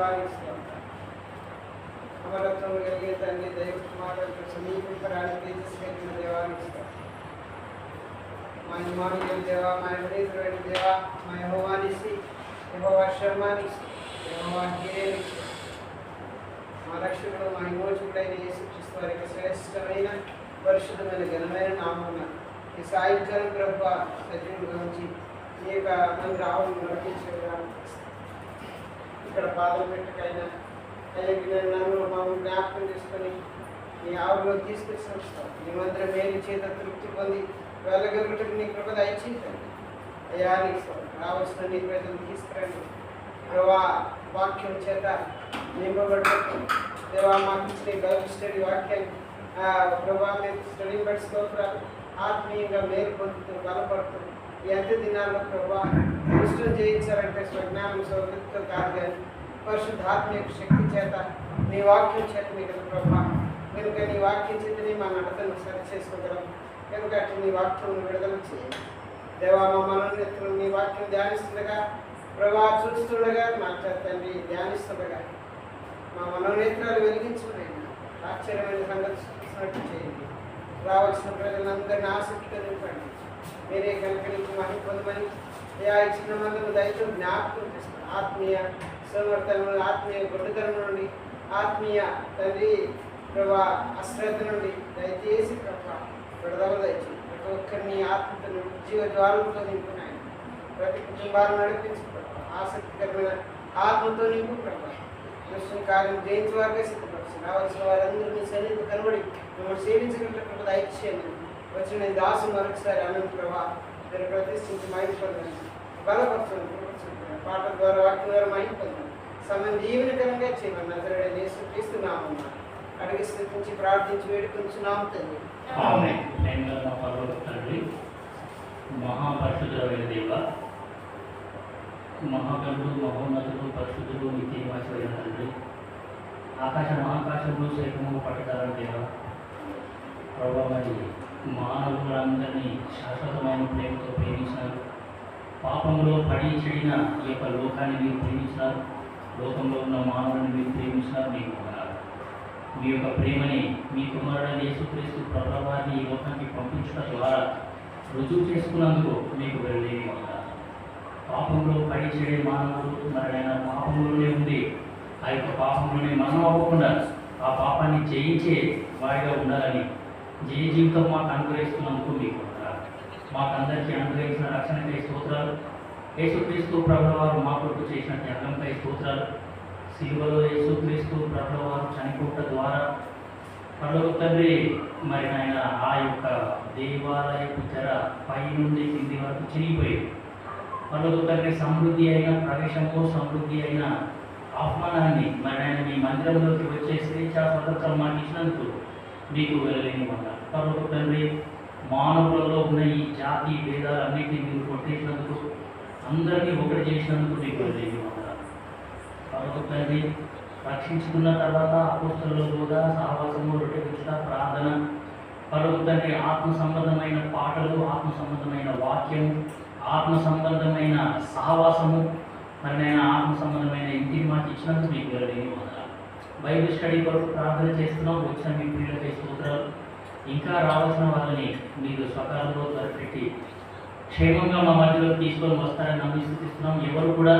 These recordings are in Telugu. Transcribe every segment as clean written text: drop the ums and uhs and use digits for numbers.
దేవానికి అమరత్వం కలిగే తండ్రి దైవ కుమారులకు సమీపింపరాని తేజస్సు కలిగిన దేవానికి మా ఇమానుయేలు దేవా, మా ఎబెనేజరు దేవా, మా యెహోవానిసి, యెహోవా శర్మానిసి, యెహోవా హీరేనిసి, మా రక్షకుడు మా విమోచకుడైన యేసుక్రీస్తు వారి యొక్క శ్రేష్టమైన పరిశుద్ధమైన ఘనమైన నామమున ఈ సాయంకాలం ప్రభువా సజీవులుగా ఉంచి ఈ యొక్క మంది రావును నడిపించడానికి ఇక్కడ పాదం పెట్టకైనా అయ్యా నన్ను మమ్మల్ని జ్ఞాపకం చేసుకొని నీ ఆవులో తీసుకొచ్చి వస్తాం నీ మందిరం మేలు చేత తృప్తి పొంది వెళ్ళగలుగుటకు నీ కృప దయచేయండి అయ్యా నీకు రావాల్సిన నీ ప్రజలు తీసుకురండి ప్రభా వాక్యం చేత నింపబడటం దేవా మాకు ఇచ్చిన బైబిల్ స్టడీ వాక్యాన్ని ప్రభా మీరు స్టడీ బట్టి స్తోత్రాలు ఆత్మీయంగా మేలు పొందుతూ బలపడుతూ ఈ అంత్య దినాల్లో ప్రభా ఇష్టం చేయించాలంటే స్వజ్ఞానం సౌకర్యంతో కాదు కానీ పరిశుద్ధాత్మీయ శక్తి చేత నీ వాక్యం చేత మీ కదా ప్రభా కనుక నీ వాక్యం చేతని మా నడతను సరి చేసుకోగలం కనుక అటు నీ వాక్యం విడుదల చేయండి దేవా మా మనోనేత్రులు నీ వాక్యం ధ్యానిస్తుండగా ప్రభా చూస్తుండగా మాట్లాడుతండి ధ్యానిస్తుండగా మా మనోనేత్రాలు వెలిగించుకున్నాయి ఆశ్చర్యమైన సంగతి చూసినట్టు చేయండి రావాల్సిన ప్రజలందరినీ ఆసక్తితో నింపండి మీరే కనుక నీకు మహిమ పొందమని ఇచ్చిన మందులు దయతో జ్ఞాపకం చేస్తారు ఆత్మీయ సమర్థన ఆత్మీయ గొడ్డుతనం నుండి ఆత్మీయ తండ్రి ప్రభా అశ్రద్ధ నుండి దయచేసి ప్రభా విడుదల దయచేసి ప్రతి ఒక్కరిని ఆత్మతో జీవ ద్వారంతో నింపున్నాయి ప్రతి కుటుంబాలను నడిపించబడతాం ఆసక్తికరమైన ఆత్మతో నింపు ప్రభా కృష్ణ కార్యం జయించే వారిగా సిద్ధపరచు రావాల్సిన వారందరూ నీ సన్నిధిని కనబడి మిమ్మల్ని సేవించగలిగినట్టు దయచేయండి వచ్చిన నేను దాసు మరొకసారి అనంత ప్రభా మీరు ప్రతిష్ఠించి మైండ్ పొందండి బలపరచండి పాటల ద్వారా వాటి ద్వారా మైండ్ పొందండి సమయం దీవెనకరంగా చేయమని నజరేయుడైన యేసుక్రీస్తునామమున అడిగి స్థితించి ప్రార్థించి వేడుకొంచున్నాము తండ్రి ఆమేన్. తండ్రి మహాపరిశుద్ధుడైన దేవ, మహాగణుడు మహోన్నతుడు పరిశుద్ధుడు నిత్యమైన తండ్రి, ఆకాశ మహాకాశంలో శేఖము పట్టదారు దేవ ప్రభావ మరి మానవులందరినీ శాశ్వతమైన ప్రేమతో ప్రేమించినారు. పాపంలో పడి చెడిన ఈ యొక్క లోకాన్ని మీరు ప్రేమించినారు. లోకంలో ఉన్న మానవుని మీరు ప్రేమించినారు. మీకు వందనాలు. మీ యొక్క ప్రేమని మీ కుమారుడైన యేసుక్రీస్తు ప్రభువారిని ఈ లోకానికి పంపించడం ద్వారా రుజువు చేసుకున్నందుకు మీకు వెళ్ళలేని వందనాలు. పాపంలో పడి చెడే మానవుడు మరి ఆయన పాపంలోనే ఉంది. ఆ యొక్క పాపంలోనే మనం అవ్వకుండా ఆ పాపాన్ని జయించే వాడిగా ఉండాలని జయ జీవితం మాకు అనుగ్రహిస్తున్నందుకు మీకు వందనాలు. మాకందరికీ అనుగ్రహించిన రక్షణకై స్తోత్రాలు. యేసుక్రీస్తు ప్రభువారు మా కొరకు చేసిన త్యాగంపై స్తోత్రాలు. సిలువలో యేసుక్రీస్తు ప్రభువారు చనిపోట ద్వారా పరలోక తండ్రి మరి ఆయన ఆ యొక్క దేవాలయపు తెర పై నుండి కింది వరకు చిరిగిపోయింది. పరలోక తండ్రి సమృద్ధి అయిన ప్రవేశంతో సమృద్ధి అయిన ఆహ్వానాన్ని మరి ఆయన మీ మందిరంలోకి వచ్చే స్వేచ్ఛ స్వతంత్రం మాకు ఇచ్చినందుకు మీకు వెళ్ళలేని వందనాలు. పరలోక తండ్రి మానవులలో ఉన్న ఈ జాతి భేదాలన్నింటినీ మీరు కొట్టేసినందుకు అందరినీ ఒకటి చేసినందుకు మీకు వెళ్ళలేని వందనాలు. పరలోక తండ్రి రక్షించుకున్న తర్వాత అపోస్తలుల కూడా సహవాసము రొట్టె ప్రార్థన పరలోక తండ్రి ఆత్మ సంబంధమైన పాటలు ఆత్మ సంబంధమైన వాక్యం ఆత్మ సంబంధమైన సహవాసము మరి నేను ఆత్మ సంబంధమైన ఇంటిని మాకు ఇచ్చినందుకు మీకు వెళ్ళలేని వందనాలు. బైబిల్ స్టడీ కొరకు ప్రార్థన చేస్తున్నాం. వచ్చిన మీ ప్రియులపై స్తోత్రాలు. ఇంకా రావాల్సిన వాళ్ళని మీరు స్వకాలంలో త్వరపెట్టి క్షేమంగా మా మధ్యలో తీసుకొని వస్తారని నమ్మి స్థుతిస్తున్నాం. ఎవరు కూడా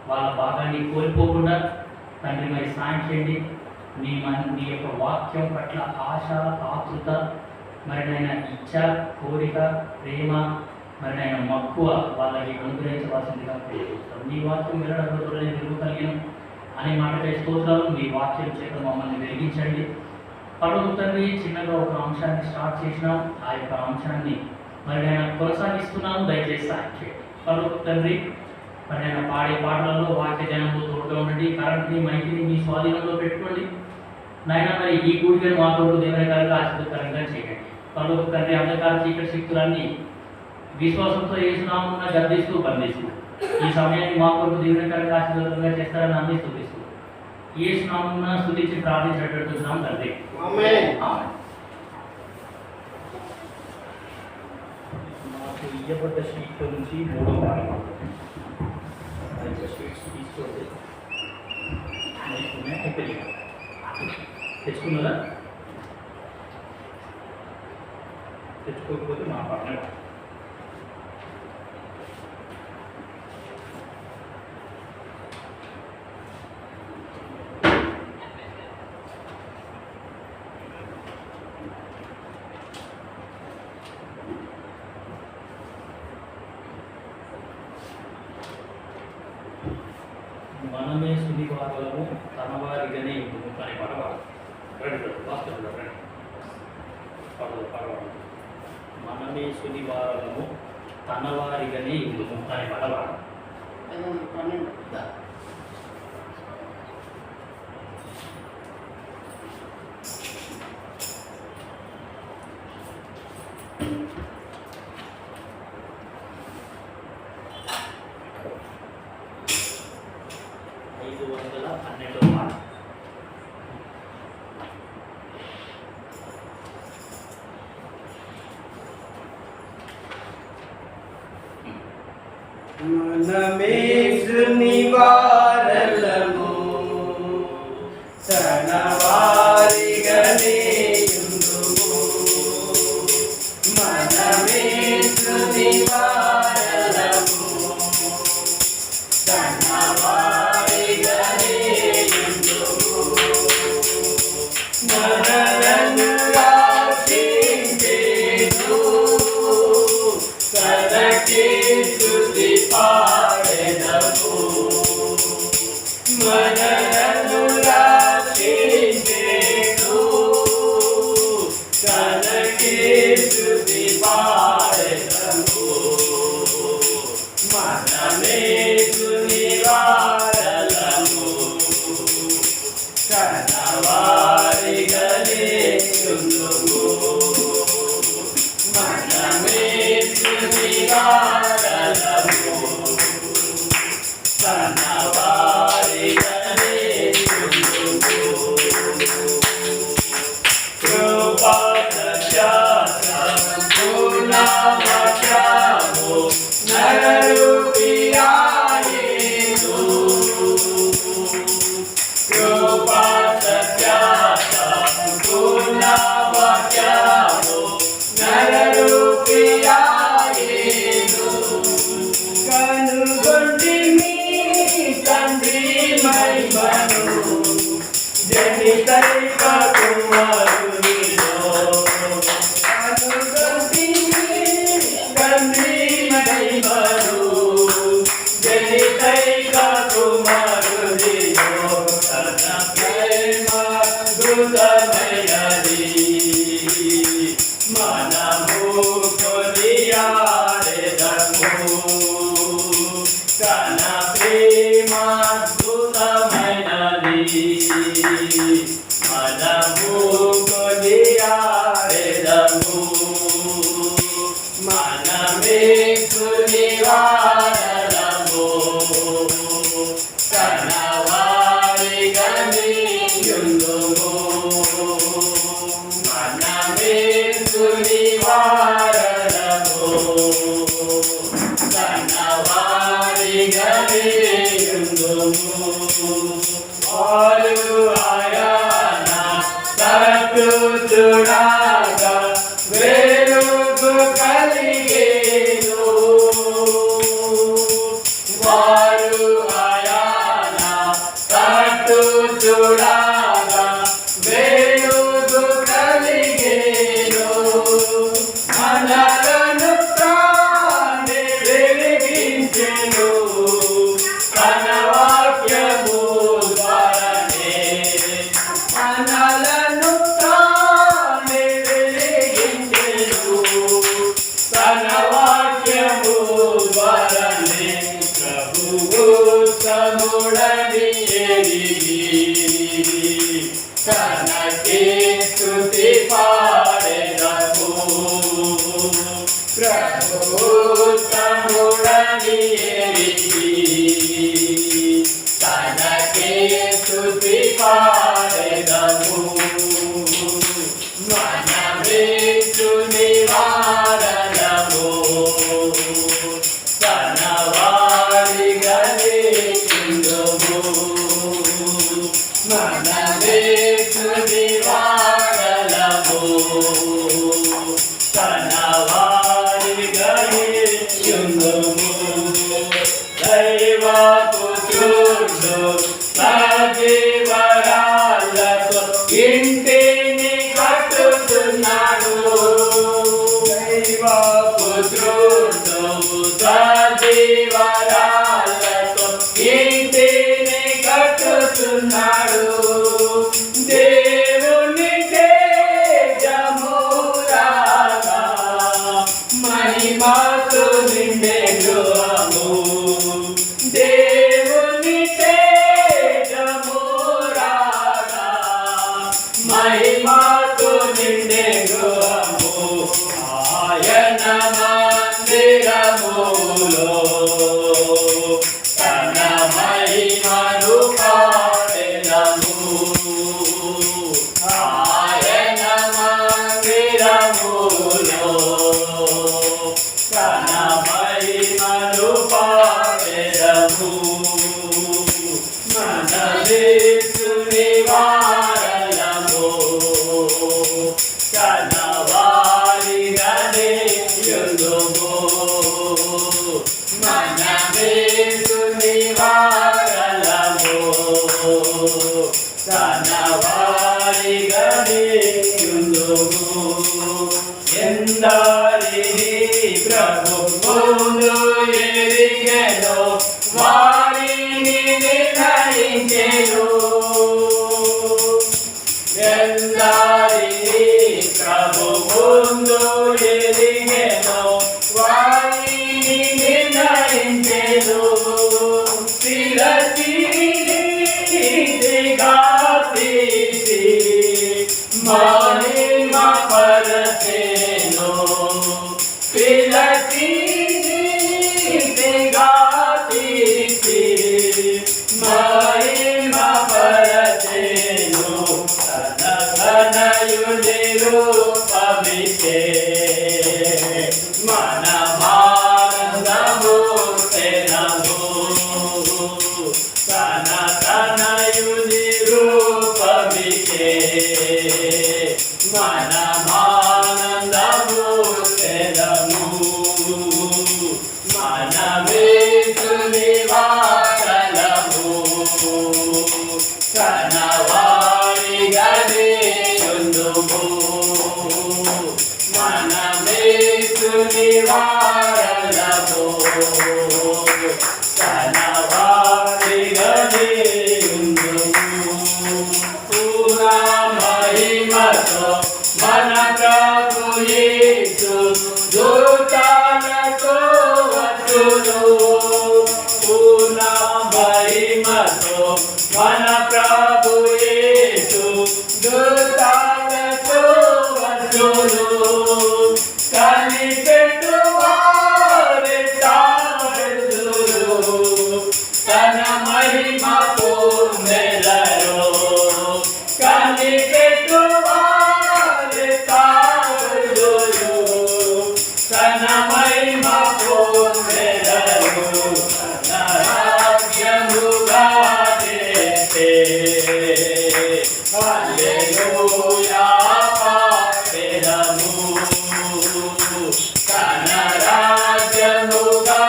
వాళ్ళ భాగాన్ని కోల్పోకుండా తండ్రి మరి సాయం చేయండి. మీ యొక్క వాక్యం పట్ల ఆశ ఆతృత మరి నేను ఇచ్చ కోరిక ప్రేమ మరి నేను మక్కువ వాళ్ళకి అనుగ్రహించవలసిందిగా ప్రేమిస్తాం. మీ వాక్యం వెళ్ళడంలో నేను వెలుగుగలిగిన అనే మాటపై స్తోత్రాలు. మీ వాక్యం చేత మమ్మల్ని వెలిగించండి. పరలోక తండ్రి చిన్నగా ఒక అంశాన్ని స్టార్ట్ చేసినాం. ఆ యొక్క అంశాన్ని మరి నేను కొనసాగిస్తున్నాను. దయచేసి సాయం చేయండి. పరలోక తండ్రి మరి నేను పాడే పాటలలో వాక్య ధ్యానంలో తోడుగా ఉండండి. కరెంట్ని మైకిని మీ స్వాధీనంలో పెట్టుకోండి. నాయన మరి ఈ కూడికను మా కొరకు దేవుని గారికి ఆశీర్వదకరంగా చేయండి. పరలోక తండ్రి అంధకార చీకటి శక్తులన్నీ విశ్వాసంతో యేసునామమున గద్దిస్తూ బంధిస్తూ ఈ సమయాన్ని మా కొరకు దేవుని గారికి ఆశీర్వదకరంగా చేస్తారని నమ్మి స్తుతిస్తూ యేసునామమున స్తుతించి ప్రార్థించేటట్టున్నాం తండ్రి. ఆమేన్. నాకు ఇయ్యబడ్డ షీట్ నుంచి 3వ భాగం స్వీట్స్ తీసుకోండి. చెప్పండి తెచ్చుకున్నారా? తెచ్చుకోకపోతే మా పక్కన మనమే సునివారులము తనవారిగానే ఇందుకు కానీ పడవాలి మనమే సునివారులము తనవారిగానే ఇందుకు కానీ పడవాలి. మనమే సునివారలము తనవారిగానే ఇందుకు మనమే సునివారలము తనవారిగానే ఇందుకు మనలను రక్షించెను తనకే స్తుతి పాడెదము మనలను రక్షించెను తనకే స్తుతి పాడెదము మనమే సునివారలము తనవారిగానే ఇందుకు మనమే సునివారలము తనవారిగానే ఇందుకు కృపా సత్యం పూర్ణ వాక్యము నరరూపియాయేసు కృపా సత్యం పూర్ణ వాక్యము నరరూపియాయేసు కనుగొంటిమి తండ్రి మహిమను జనితైక కుమారునిలో కనుగొంటిమి తండ్రి మహిమను జనితైక కుమారునిలో తన ప్రేమ దృఢమైనది మనము కొనియాడెదము తన ప్రేమ అద్భుతమైనది మనము కొనియాడెదము మనమే సునివారలము తనవారిగానే ఇందుకు మనమే సునివారలము తనవారిగానే ఇందుకు వారు ఆయన తట్టు చూడగా వెలుగు కలిగేను వారు ఆయన తట్టు చూడగా వెలుగు కలిగేను మనలను తానే వెలిగించెను తన వాక్యము ద్వారానే మనలను తానే వెలిగించెను తన వాక్యము ద్వారానే ప్రభువు తముడని ఎరిగి తనకే స్తుతి పాడెదము ప్రభువు తముడని ఎరిగి తనకే స్తుతి పాడెదము మనమే సునివారలము తనవారిగానే ఇందుకు మనమే స్తుతి వారలము తన వారిగని యుందుము దైవ పుత్రుడు సజీవరాలతో ఇంటిని కట్టుతున్నాడు దైవ పుత్రుడు సజీవరాలతో ఇంటిని కట్టుతున్నాడు దేవుని తేజమురాగా మహిమతో నిండే గృహము దేవుని తేజమురాగా మహిమతో నిండే గృహము ఆయన మందిరములో తన మహిమను పాడెదము ఆయన మందిరములో తన మహిమను పాడెదము మనమే స్తుతి వారలము తన వారిగని యుందుము మనమే స్తుతి వారలము తన వారిగని యుందుము ఎందరిని ప్రభు ముందు ఎరిగెను వారిని నిర్ణయించెను ఎందరిని ప్రభు ముందు ఎరిగెను వారిని నిర్ణయించెను పిలచిగా తీసి మహిమ పరచెను పిలచిగా తీసి మహిమ పరచెను తన తనయుని రూపమిచ్చే మనమానందము తెనము తన తనయుని రూపమిచ్చే మనమానందము తెనము మనమే స్తుతి వారలము తన వారిగని యుందుము మనమే స్తుతి వారలము తన వారిగని యుందుము పూర్ణ మహిమతో మన ప్రభు యేసు దూతలతో వచ్చును పూర్ణ మహిమతో మన ప్రభు యేసు దూతలతో వచ్చును కనిపెట్టు వారి తావెదురు తన మహిమ పొందెదరు కనిపెట్టు వారి తావెదురు తన మహిమ పొందెదరు తన రాజ్యముగా చేసే హల్లెలూయా పాడెదము తన రాజ్యముగా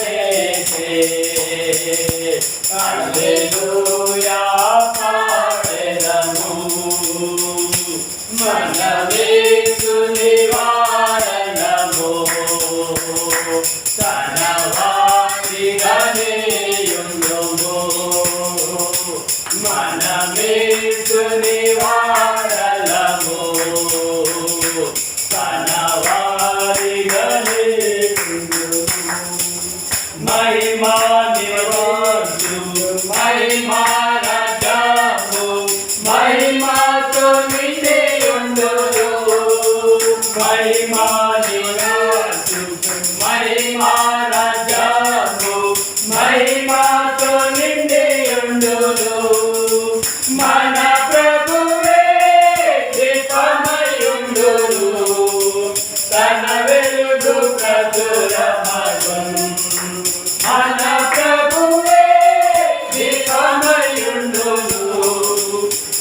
చేసే హల్లెలూయా పాడెదము మనమే స్తుతి వారలము తన వారిగని యుందుము మనమే స్తుతి వారలము తన వారిగని యుందుము మహిమా నివాసు మహిమా రాజాము మహిమాతో నిండియుండును మహిమా నివాసు మహిమా రాజాము మహిమాతో నిండియుండును మన ప్రభువే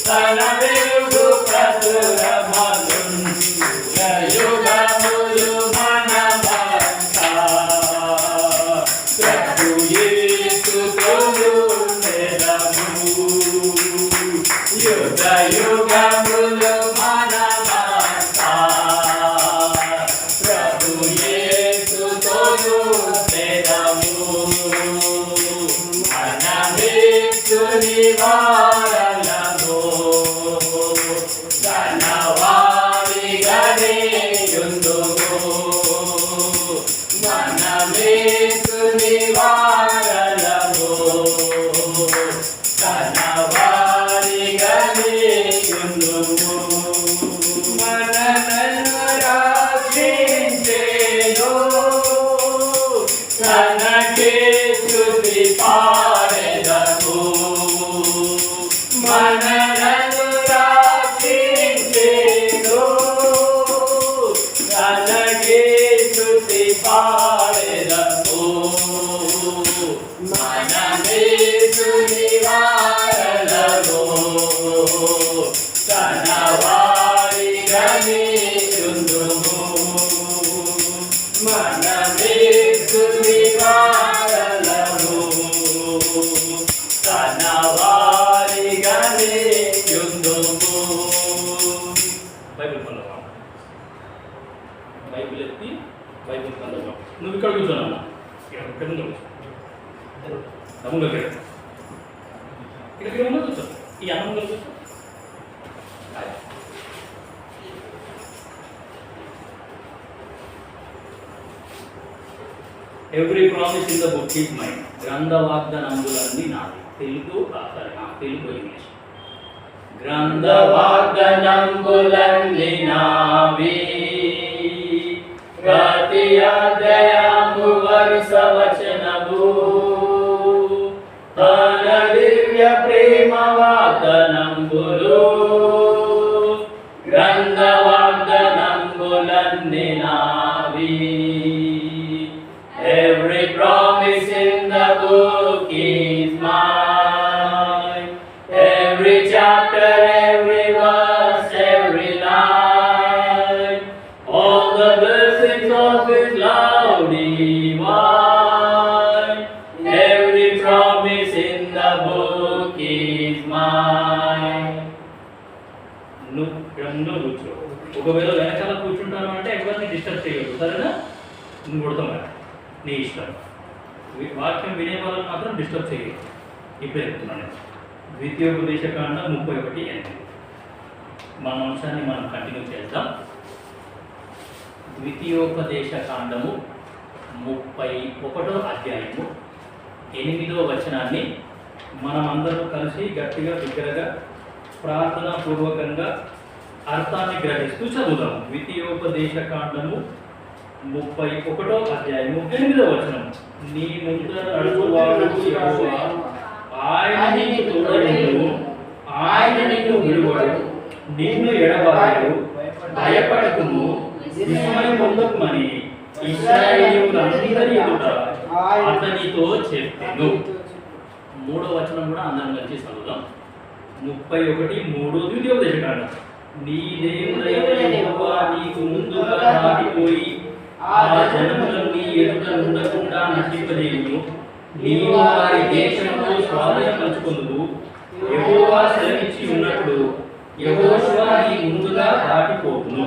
తన వెలుగు ప్రచురమగును యుగయుగములు మనమంతా ప్రభు యేసుతో ఉండెదము యుగయుగములు మనమంతా ప్రభు యేసుతో ఉండెదము మనమేసుని వారలము ధనవారిగనే యుందుము మనమేసుని వారలము ధనవారిగనే యుందుము మనలను రక్షించెను తనకే స్తుతి పాడెదము మనలను రక్షించెను తనకే స్తుతి పాడెదము మనమేసుని వారలము తన వారిగనే యుందుము మనమేసుని వారలము తన వారిగనే యుందుము బైబిల్ పల్లవ బైబిల్ ఎత్తి బైబిల్ పల్లవ నువ్వు ఇక్కడ కూర్చోనమ్మా ఇక్కడ కూర్చో అమ్ముగా ఇక్కడ కూర్చో ఈ అమ్ముగా కూర్చో every promise in the book is mind గ్రంథ వాగ్దానములన్నీ నాది తెలుగు తెలుగు ఇంగ్లీష్ గ్రంథ వాగ్దానములన్నీ నావి ప్రతి అధ్యాయము వరుస వచనము తన దివ్య ప్రేమ వాగ్దానములు గ్రంథ వాగ్దానములన్నీ నావి Every promise in the book is mine. Every chapter, every verse, every line. All the blessings of His love divine. Every promise in the book is mine. నువ్వు కూర్చో ఒకవేళ వెనకాల కూర్చుంటాను అంటే ఎవరిని డిస్టర్బ్ చేయగలరు సరేనా నువ్వు కొడతాం నీ ఇష్టం వాక్యం వినే వాళ్ళని మాత్రం డిస్టర్బ్ చేయదు ఇప్పుడు చెప్తున్నాను ద్వితీయోపదేశకాండ 31:8 మన అంశాన్ని మనం కంటిన్యూ చేద్దాం ద్వితీయోపదేశకాండము 31వ అధ్యాయము 8వ వచనాన్ని మనమందరం కలిసి గట్టిగా బిగ్గరగా ప్రార్థనాపూర్వకంగా అర్థాన్ని గ్రహిస్తూ చదువుదాం ద్వితీయోపదేశకాండము 31వ అధ్యాయము 8వ వచనం నీ ముందర నడుచువాడు యెహోవా ఆయన నీకు తోడయుండును ఆయన నిన్ను విడువడు నిన్ను ఎడబాయడు భయపడకుము విస్మయం పొందకుమని ఇశ్రాయేలీయులందరి ఎదుట అతనితో చెప్పెను 3వ వచనం కూడా అందరం కలిసి చదువుదాం 31:3 ద్వితీయోపదేశకాండం నీ దేవుడైన యెహోవా నీకు ముందుగా దాటిపోయి ఆ జనములను నీ ఎదుట ఉండకుండా నశింపజేయును నీవు వారి దేశంలో స్వాధీనపరచుకొనుదు యెహోవా సెలవిచ్చి ఉన్నప్పుడు యెహోషువ నీ ముందుగా దాటిపోవును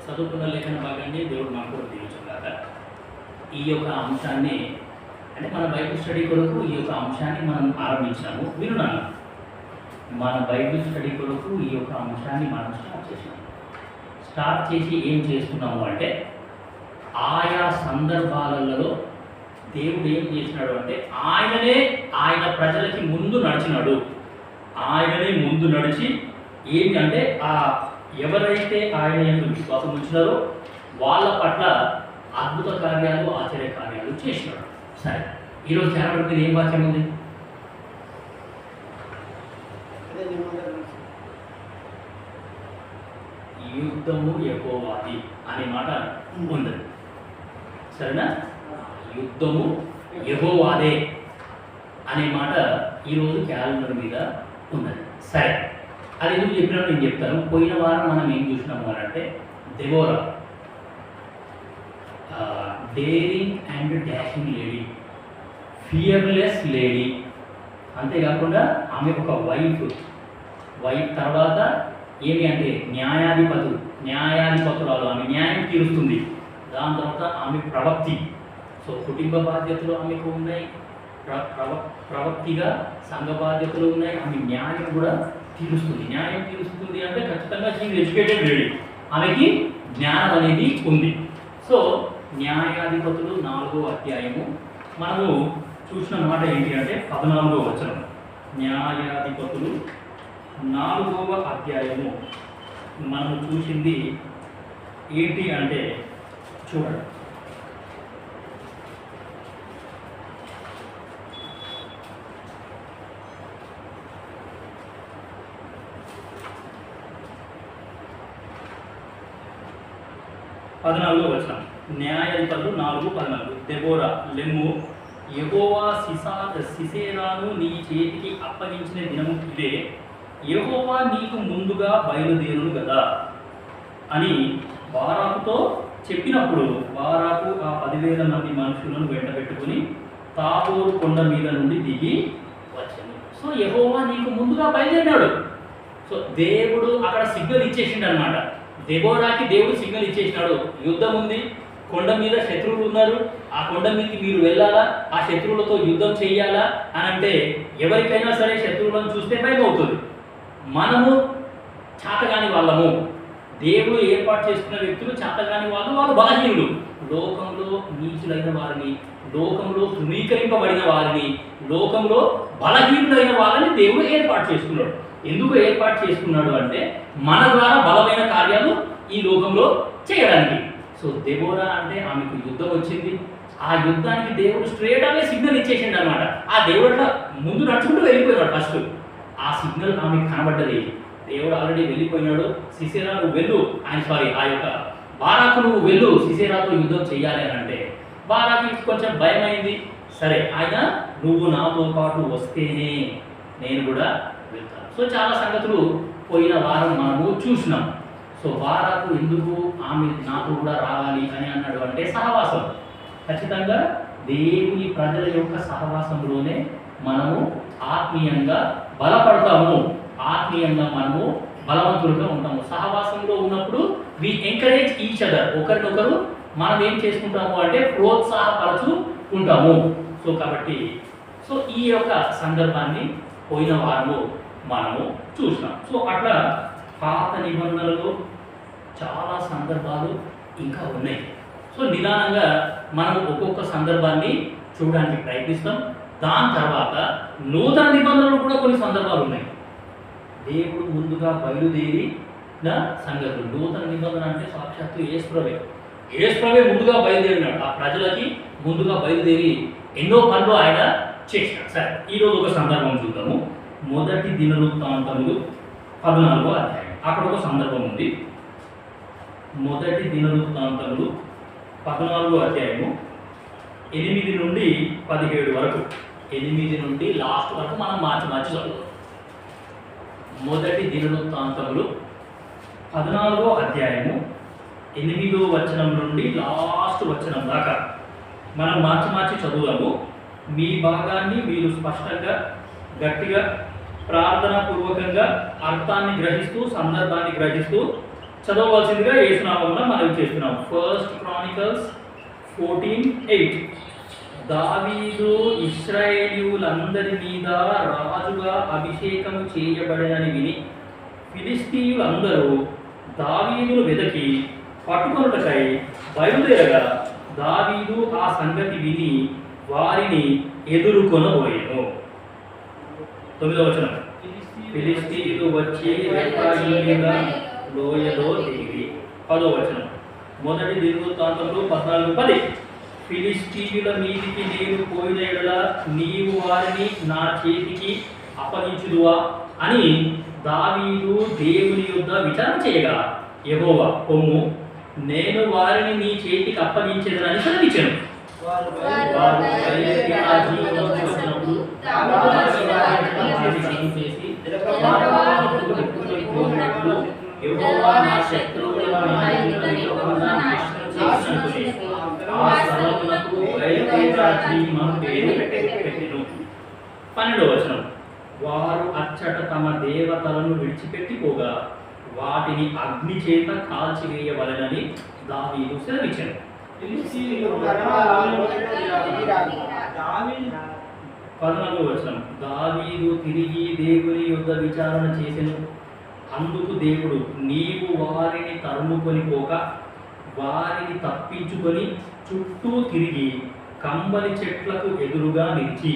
చదువుకున్న లేఖన భాగాన్ని దేవుడు మాకు దీవించుగాక ఈ యొక్క అంశాన్ని అంటే మన బైబిల్ స్టడీ కొరకు ఈ యొక్క అంశాన్ని మనం ఆరంభించాము వినున్నాను మన బైబిల్ స్టడీ కొరకు ఈ యొక్క అంశాన్ని మనం స్టార్ట్ చేసి ఏం చేస్తున్నాము అంటే ఆయా సందర్భాలలో దేవుడు ఏం చేసినాడు అంటే ఆయన ప్రజలకి ముందు నడిచినాడు ఆయననే ముందు నడిచి ఏమి అంటే ఎవరైతే ఆయన యందు విశ్వాసం ఉంచినారో వాళ్ళ పట్ల అద్భుత కార్యాలు ఆశ్చర్య కార్యాలు చేసినాడు సరే ఈరోజు ధ్యానం ఏం వాక్యం ఉంది యుద్ధము యెహోవాది అనే మాట ఉంది సరేనా యుద్ధము యెహోవాదే అనే మాట ఈరోజు క్యాలెండర్ మీద ఉన్నది. సరే, అది ఎందుకు చెప్పినట్టు నేను చెప్తాను. పోయిన వారం మనం ఏం చూసినాము అని అంటే Deborah, daring and dashing lady, fearless lady. అంతేకాకుండా ఆమె ఒక వైఫ్ తర్వాత ఏమి అంటే న్యాయాధిపతురాలు, ఆమె న్యాయం తీరుస్తుంది. దాని తర్వాత ఆమె ప్రవక్తి. సో కుటుంబ బాధ్యతలు ఆమెకు ఉన్నాయి, ప్రవక్తిగా సంఘ బాధ్యతలు ఉన్నాయి. ఆమె న్యాయం కూడా తీరుస్తుంది. న్యాయం తీరుస్తుంది అంటే ఖచ్చితంగా షీ ఎడ్యుకేటెడ్ లేడీ, ఆమెకి జ్ఞానం అనేది ఉంది. సో న్యాయాధిపతులు 4వ అధ్యాయము మనము చూసిన మాట ఏంటి అంటే 14వ వచనం. న్యాయాధిపతులు 4వ అధ్యాయము మనము చూసింది ఏంటి అంటే చూడండి. పద్నాలుగో వచనం. న్యాయాధిపతులు 4:14. దెబోరా, లెమ్ము, యెహోవా సిసెరాను నీ చేతికి అప్పగించిన దినము ఇదే, యెహోవా నీకు ముందుగా బయలుదేరును కదా అని బారాకుతో చెప్పినప్పుడు బారాకు ఆ 10,000 మంది మనుషులను వెంటబెట్టుకుని తాబోరు కొండ మీద నుండి దిగి వచ్చాను. సో యెహోవా నీకు ముందుగా బయలుదేరినాడు. సో దేవుడు అక్కడ సిగ్నల్ ఇచ్చేసిండు అనమాట. దెబోరాకి దేవుడు సిగ్నల్ ఇచ్చేసినాడు. యుద్ధం ఉంది, కొండ మీద శత్రువులు ఉన్నారు, ఆ కొండ మీదకి మీరు వెళ్ళాలా, ఆ శత్రువులతో యుద్ధం చేయాలా అని అంటే ఎవరికైనా సరే శత్రువులను చూస్తే భయం అవుతుంది. మనము చాతగాని వాళ్ళము, దేవుడు ఏర్పాటు చేసుకున్న వ్యక్తులు చాతగాని వాళ్ళు బలహీనులు. లోకంలో నీచులైన వారిని, లోకంలో తృణీకరింపబడిన వారిని, లోకంలో బలహీనులైన వాళ్ళని దేవుడు ఏర్పాటు చేసుకున్నాడు. ఎందుకు ఏర్పాటు చేసుకున్నాడు అంటే మన ద్వారా బలమైన కార్యాలు ఈ లోకంలో చేయడానికి. సో దెబోరా అంటే ఆమెకు యుద్ధం వచ్చింది. ఆ యుద్ధానికి దేవుడు స్ట్రేట్ అవే సిగ్నల్ ఇచ్చేసిండు అనమాట. ఆ దేవుడు ముందు నడుచుకుంటూ వెళ్ళిపోయినాడు. ఫస్ట్ ఆ సిగ్నల్ ఆమెకు కనబడ్డది. దేవుడు ఆల్రెడీ వెళ్ళిపోయినాడు. సిసెరా నువ్వు వెళ్ళు, ఆ యొక్క బారాకు నువ్వు వెళ్ళు, సిసెరాతో యుద్ధం చేయాలి అని అంటే బారాకి కొంచెం భయం అయింది. సరే, ఆయన నువ్వు నాతో పాటు వస్తేనే నేను కూడా వెళ్తాను. సో చాలా సంగతులు పోయిన వారం మనము చూసినాం. సో బారాకు ఎందుకు ఆమె నాతో కూడా రావాలి అని అన్నాడు అంటే సహవాసం. ఖచ్చితంగా దేవుని ప్రజల యొక్క సహవాసంలోనే మనము ఆత్మీయంగా బలపడతాము, ఆత్మీయంగా మనము బలవంతులుగా ఉంటాము. సహవాసంలో ఉన్నప్పుడు వి ఎంకరేజ్ ఈచ్ అదర్, ఒకరినొకరు మనం ఏం చేసుకుంటాము అంటే ప్రోత్సాహపరచు ఉంటాము. సో కాబట్టి ఈ యొక్క సందర్భాన్ని పోయిన వారము మనము చూసినాం. సో అట్లా పాత నిబంధనలలో చాలా సందర్భాలు ఇంకా ఉన్నాయి. సో నిదానంగా మనం ఒక్కొక్క సందర్భాన్ని చూడడానికి ప్రయత్నిస్తాం. దాని తర్వాత నూతన నిబంధనలు కూడా కొన్ని సందర్భాలు ఉన్నాయి. దేవుడు ముందుగా బయలుదేరిన సంగతులు. నూతన నిబంధన అంటే సాక్షాత్తు యేసుప్రభే ముందుగా బయలుదేరినాడు. ఆ ప్రజలకి ముందుగా బయలుదేరి ఎన్నో పనులు ఆయన చేసినాడు. సరే, ఈరోజు ఒక సందర్భం చూద్దాము. మొదటి దినవృత్తాంతములు 14వ అధ్యాయం. అక్కడ ఒక సందర్భం ఉంది. మొదటి దినవృత్తాంతములు 14వ అధ్యాయము 8 నుండి 17 వరకు. 8 నుండి లాస్ట్ వరకు మనం మార్చి చదువుతాం. మొదటి దినవృత్తాంతములు 14వ అధ్యాయము 8వ వచనం నుండి లాస్ట్ వచనం దాకా మనం మార్చి చదువుదాము. మీ భాగాన్ని మీరు స్పష్టంగా గట్టిగా ప్రార్థనా పూర్వకంగా అర్థాన్ని గ్రహిస్తూ సందర్భాన్ని గ్రహిస్తూ చదవవలసిందిగా యేసునామమున మనవి చేస్తున్నాం. 1 Chronicles 14:8. దావీదు ఇశ్రాయేలీయులందరి మీద రాజుగా అభిషేకము చేయబడనని విని ఫిలిష్తీయులందరూ దావీదును వెదకి పట్టుకొనుటకై బయలుదేరగా దావీదు ఆ సంగతి విని వారిని ఎదుర్కొనబోయెను. 9వ వచనం. ఫిలిష్తీయులు వచ్చి రెఫాయీము మీద లోయలో దిగి. 10వ వచనం. మొదటి దినవృత్తాంతములు 14:10. ఫిలిష్తీయుల మీదికి నేను పోయిన యెడల నీవు వారిని నా చేతికి అప్పగించుదువా అని దావీదు దేవుని యొద్ద విచారణ చేయగా యెహోవా పొమ్ము, నేను వారిని నీ చేతికి అప్పగించేదనని సెలవిచ్చాను. వారు బయలుదేరి ఆ జీవనము వచ్చినప్పుడు చేసి యెహోవా నా శత్రువుల మీదకి చేసినట్టునే ఆ స్థలమునకు బయలుదేరాజీమ పేరు పెట్టెను. 12వ వచనం, వారు అచ్చట తమ దేవతలను విడిచిపెట్టిపోగా వాటిని అగ్ని చేత కాల్చివేయవలెనని దావీదు సెలవిచ్చెను. 14వ వచనం, దావీదు తిరిగి దేవుని యొద్ద విచారణ చేసెను. అందుకు దేవుడు, నీవు వారిని తరుముకొని పోక వారిని తప్పించుకొని చుట్టూ తిరిగి కంబలి చెట్లకు ఎదురుగా నిలిచి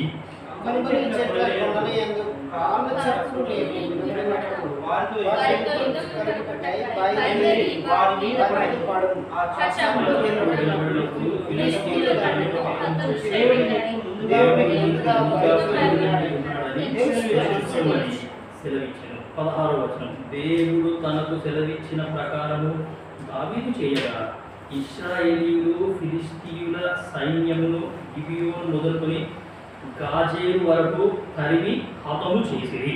సెలవిచ్చెను. 16వ వచనం, దేవుడు తనకు సెలవిచ్చిన ప్రకారము దావీదు చేయగా ఇశ్రాయేలీయులు ఫిలిష్తీయుల సైన్యమును గిబియోను మొదలుకొని గాజేరు వరకు తరిమి హతము చేసిరి.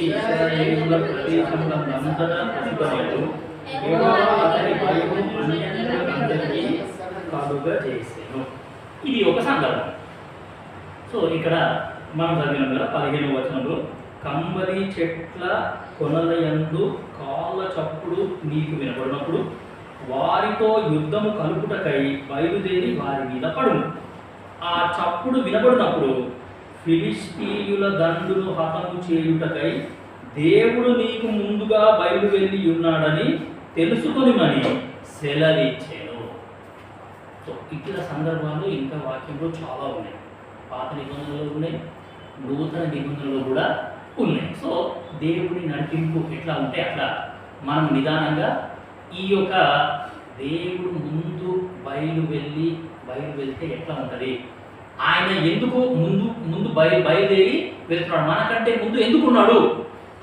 ఇశ్రాయేలీయుల ప్రదేశములంతటా ప్రతిపదలు యెహోవా అతని భయము అన్యజనులందరికీ కలుగ చేసెను. ఇది ఒక సందర్భం. సో ఇక్కడ మనం చదివినాం కదా 15వ వచనంలో, కంబలి చెట్ల కొనలయందు కాళ్ళ చప్పుడు నీకు వినబడినప్పుడు వారితో యుద్ధము కలుపుటకై బయలుదేరి వారి మీద పడును. ఆ చప్పుడు వినబడినప్పుడు ఫిలిష్తీయుల దండును హతము చేయుటకై దేవుడు నీకు ముందుగా బయలువెళ్ళి ఉన్నాడని తెలుసుకొనిమని సెలవిచ్చెను. సో ఇట్లా సందర్భాలు ఇంకా వాక్యంలో చాలా ఉన్నాయి. పాత నిబంధనలు ఉన్నాయి, నూతన నిబంధనలు కూడా ఉన్నాయి. సో దేవుని నడిపింపు ఎట్లా ఉంటే అట్లా మనం నిదానంగా ఈ యొక్క దేవుడు ముందు బయలువెళ్తే ఎట్లా ఉంటుంది, ఆయన ఎందుకు ముందు బయలుదేరి వెళ్తున్నాడు, మనకంటే ముందు ఎందుకు ఉన్నాడు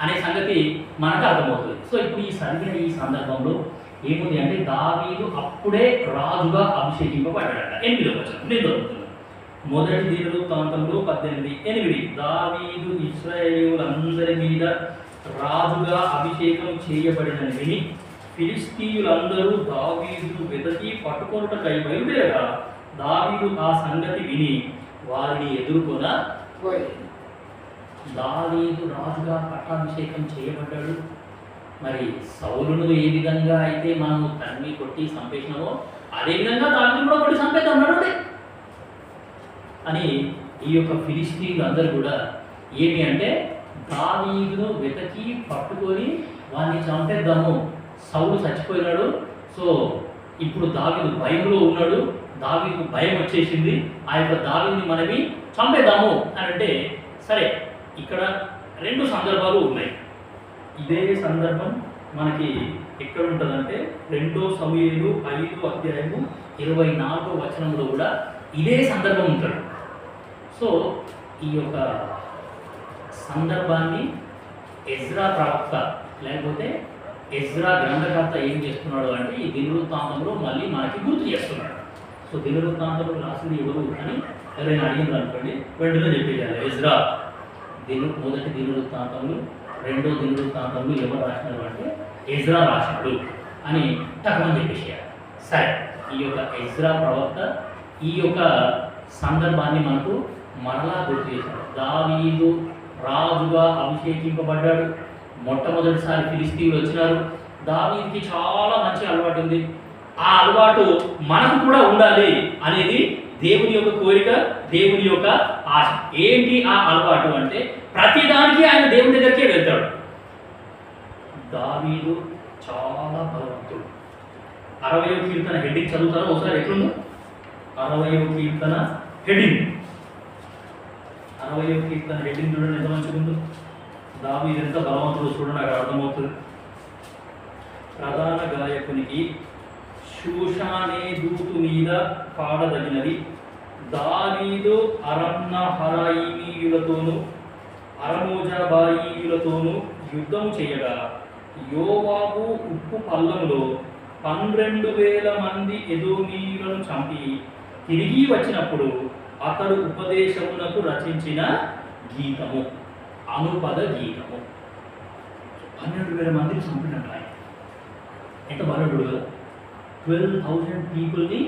అనే సంగతి మనకు అర్థమవుతుంది. సో ఇప్పుడు ఈ సందర్భంలో ఏముంది అంటే, దావీదు అప్పుడే రాజుగా అభిషేకింపబడ్డాడట. 8వ వచనం నేను చదువుతున్నాను. మొదటి దినవృత్తాంతంలో 18:8, దావీదు ఇశ్రాయేలీయులందరి మీద రాజుగా అభిషేకం చేయబడినని విని ఫిలిష్తీయులందరూ దావీదును వెతకి పట్టుకొనుటకై బయలుదేరగా దావీదు ఆ సంగతి విని వారిని ఎదుర్కొన దావీదు రాజుగా పట్టాభిషేకం చేయబడ్డాడు. మరి సౌలును ఏ విధంగా అయితే మనము తన్ని కొట్టి చంపేసినామో అదే విధంగా దావీదును కూడా కొట్టి చంపేద్దాం అని ఈ యొక్క ఫిలిష్తీయులు అందరూ కూడా ఏమి అంటే, దావీదును వెతకి పట్టుకొని వాడిని చంపేద్దాము, సౌలు చచ్చిపోయినాడు, సో ఇప్పుడు దావీదు భయంలో ఉన్నాడు, దావీదుకు భయం వచ్చేసింది, ఆ యొక్క దావీదుని మనవి చంపేద్దాము అని అంటే, సరే ఇక్కడ 2 సందర్భాలు ఉన్నాయి. ఇదే సందర్భం మనకి ఎక్కడ ఉంటుందంటే 2 సమూయేలు 5వ అధ్యాయము 24వ వచనంలో కూడా ఇదే సందర్భం ఉంటుంది. సో ఈ యొక్క సందర్భాన్ని ఎజ్రా ప్రవక్త లేకపోతే ఎజ్రా గ్రంథకర్త ఏం చేస్తున్నాడు అంటే, ఈ దినవృత్తాంతంలో మళ్ళీ మనకి గుర్తు చేస్తున్నాడు. సో దినవృత్తాంతంలో రాసింది ఎవరు అని ఎవరైనా అడిగింది అనుకోండి, వెంటనే చెప్పేయాలి ఎజ్రా. మొదటి దినవృత్తాంతంలో 2వ దినవృత్తాంతంలో ఎవరు రాసినారు అంటే ఎజ్రా రాసినాడు అని తక్కువని చెప్పేసేయాలి. సరే, ఈ యొక్క ఎజ్రా ప్రవక్త ఈ యొక్క సందర్భాన్ని మనకు మరలా గుర్తు చేశాడు. దావీదు రాజుగా అభిషేకింపబడ్డాడు. మొట్టమొదటిసారి ఫిలిష్తీయులు వచ్చినారు. దావీదుకి చాలా మంచి అలవాటు ఉంది. ఆ అలవాటు మనకు కూడా ఉండాలి అనేది దేవుని యొక్క కోరిక, దేవుని యొక్క ఆశ. ఏంటి ఆ అలవాటు అంటే, ప్రతిదానికి ఆయన దేవుని దగ్గరికే వెళ్తాడు. దావీదు చాలా బలవంతుడు. 60వ కీర్తన హెడ్డింగ్ చదువుతారా ఒకసారి? ఎట్లుందో 60వ కీర్తన హెడ్డింగ్, 60వ కీర్తన హెడ్డింగ్ చూడండి ఎంత మంచిగా ఉందో. దావీదు ఎంత బలవంతుడు చూడండి, నాకు అర్థమవుతుంది. ప్రధాన గాయకునికి షూషానే దూతు మీద పాడదగినది. దావీదు అరమ్నహరాయిమీయులతోనూ అరమోజాబాయీయులతోనూ యుద్ధం చేయగా యోవాబు ఉప్పు పల్లములో 12,000 మంది ఎదోమీయులను చంపి తిరిగి వచ్చినప్పుడు అతడు ఉపదేశమునకు రచించిన గీతము, అనుపద గీతము. 12,000 మందిని చంపినట్టు ఆయన. ఎంత బలడు కదా. 12,000 పీపుల్ని